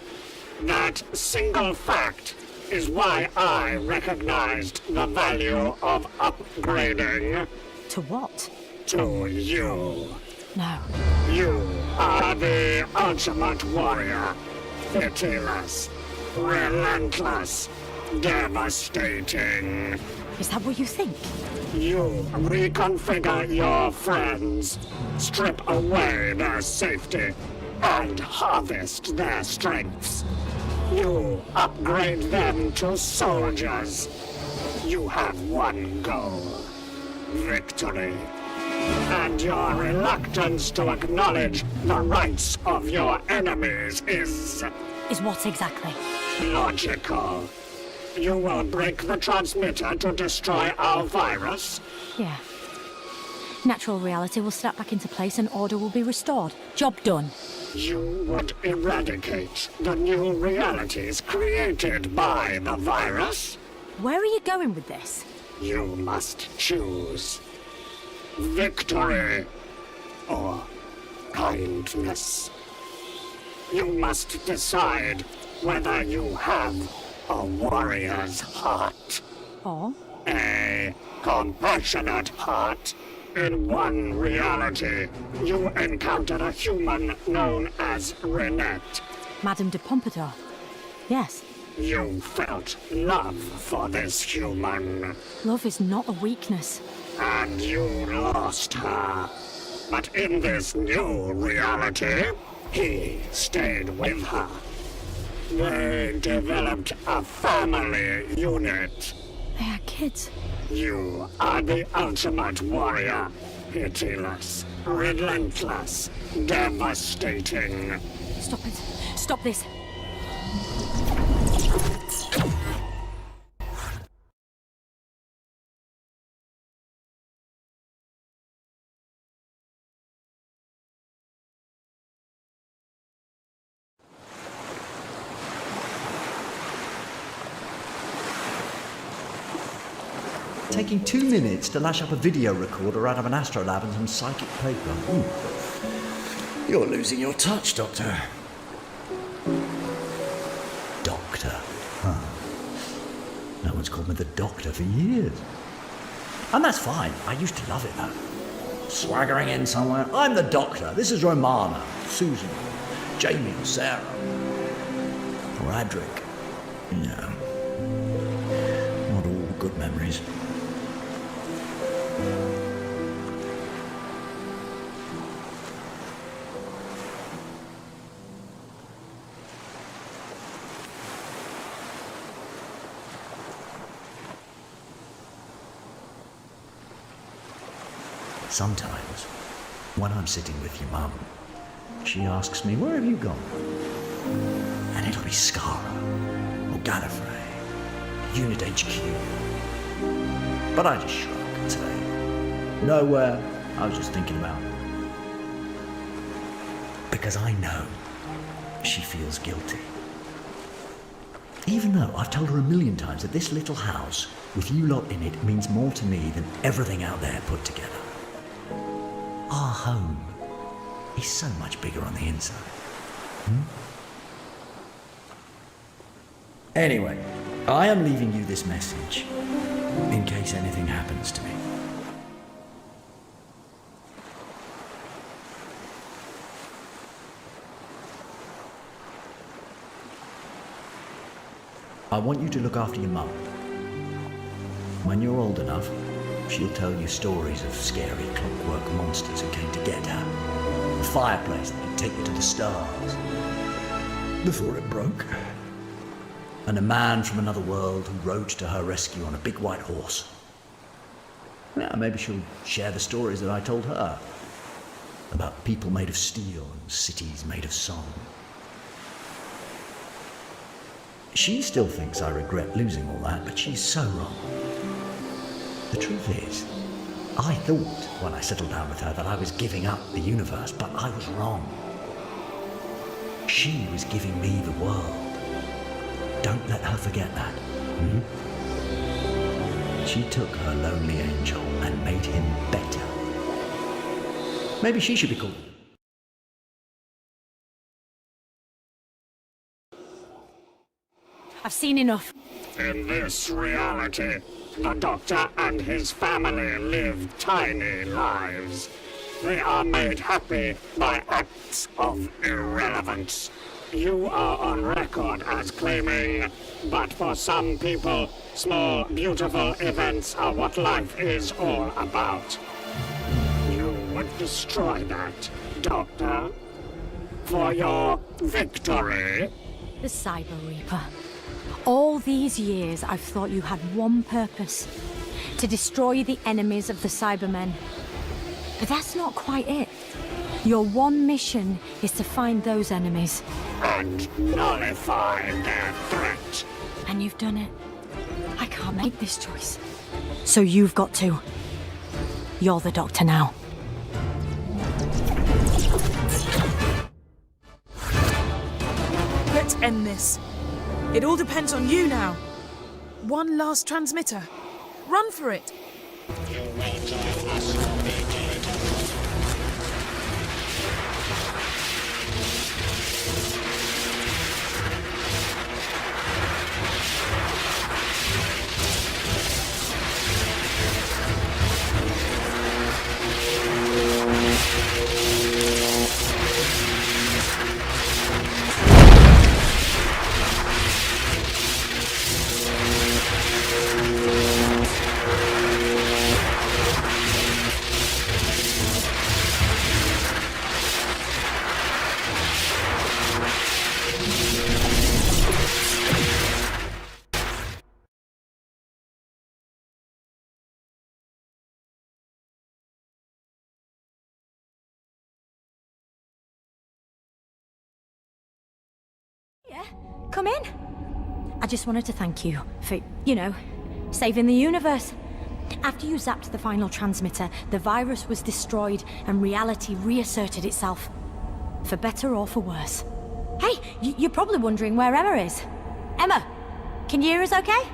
That single fact is why I recognized the value of upgrading. To what? To you. No. You are the ultimate warrior. Pitiless, relentless, devastating. Is that what you think? You reconfigure your friends, strip away their safety, and harvest their strengths. You upgrade them to soldiers. You have one goal: victory. And your reluctance to acknowledge the rights of your enemies is... Is what exactly? Logical. You will break the transmitter to destroy our virus? Yeah. Natural reality will snap back into place and order will be restored. Job done. You would eradicate the new realities created by the virus? Where are you going with this? You must choose. Victory or kindness. You must decide whether you have a warrior's heart. Or? A compassionate heart. In one reality, you encountered a human known as Renette. Madame de Pompadour. Yes. You felt love for this human. Love is not a weakness. And you lost her. But in this new reality, he stayed with her. They developed a family unit. They had kids. You are the ultimate warrior. Pitiless, relentless, devastating. Stop it. Stop this. Taking 2 minutes to lash up a video recorder out of an astrolab and some psychic paper. Ooh. You're losing your touch, Doctor. Doctor. Huh. No one's called me the Doctor for years. And that's fine. I used to love it, though. Swaggering in somewhere. I'm the Doctor. This is Romana, Susan, Jamie or Sarah. Or Adric. Yeah. Not all good memories. Sometimes, when I'm sitting with your mum, she asks me, where have you gone? And it'll be Skara, or Gallifrey, Unit HQ. But I just shrug and say, nowhere, I was just thinking about. Because I know she feels guilty. Even though I've told her a million times that this little house, with you lot in it, means more to me than everything out there put together. our home is so much bigger on the inside. Anyway, I am leaving you this message in case anything happens to me. I want you to look after your mum. When you're old enough, she'll tell you stories of scary clockwork monsters who came to get her. A fireplace that could take you to the stars before it broke. And a man from another world who rode to her rescue on a big white horse. Yeah, maybe she'll share the stories that I told her. About people made of steel and cities made of song. She still thinks I regret losing all that, but she's so wrong. The truth is, I thought when I settled down with her that I was giving up the universe, but I was wrong. She was giving me the world. Don't let her forget that. She took her lonely angel and made him better. Maybe she should be called. I've seen enough. In this reality, the Doctor and his family live tiny lives. They are made happy by acts of irrelevance. You are on record as claiming, but for some people, small, beautiful events are what life is all about. You would destroy that, Doctor, for your victory. The Cyber Reaper. All these years, I've thought you had one purpose. To destroy the enemies of the Cybermen. But that's not quite it. Your one mission is to find those enemies. And nullify their threat. And you've done it. I can't make this choice. So you've got to. You're the Doctor now. Let's end this. It all depends on you now. One last transmitter. Run for it. You will join us when we do it. Yeah, come in. I just wanted to thank you for, saving the universe. After you zapped the final transmitter, the virus was destroyed and reality reasserted itself. For better or for worse. Hey, you're probably wondering where Emma is. Emma, can you hear us okay?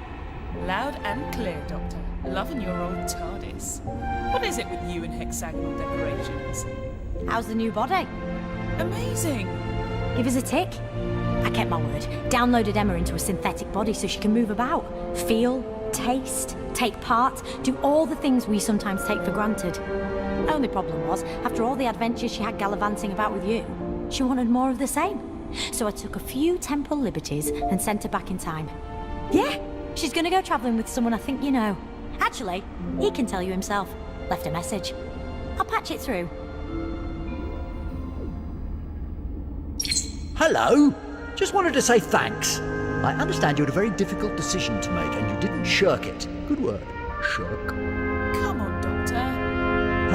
Loud and clear, Doctor. Loving your old TARDIS. What is it with you and hexagonal decorations? How's the new body? Amazing. Give us a tick. I kept my word. Downloaded Emma into a synthetic body so she can move about, feel, taste, take part, do all the things we sometimes take for granted. Only problem was, after all the adventures she had gallivanting about with you, she wanted more of the same. So I took a few temporal liberties and sent her back in time. Yeah, she's gonna go travelling with someone I think you know. Actually, he can tell you himself. Left a message. I'll patch it through. Hello? Just wanted to say thanks. I understand you had a very difficult decision to make and you didn't shirk it. Good word. Shirk. Come on, Doctor.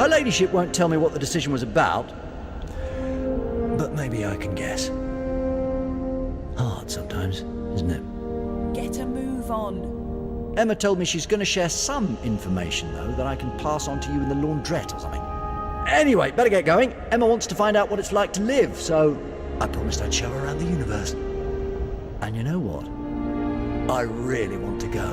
Her ladyship won't tell me what the decision was about, but maybe I can guess. Hard sometimes, isn't it? Get a move on. Emma told me she's going to share some information, though, that I can pass on to you in the laundrette or something. Anyway, better get going. Emma wants to find out what it's like to live, so I promised I'd show her around the universe. And you know what? I really want to go.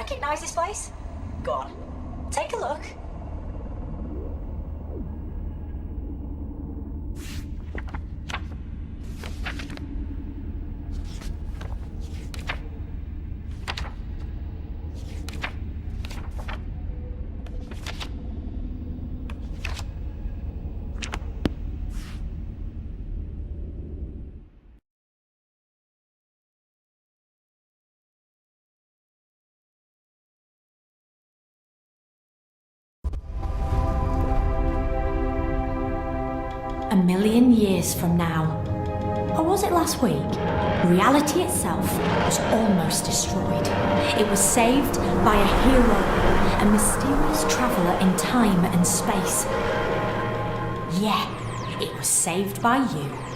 recognise this place? Go on, take a look. A million years from now, or was it last week? Reality itself was almost destroyed. It was saved by a hero, a mysterious traveller in time and space. Yeah, it was saved by you.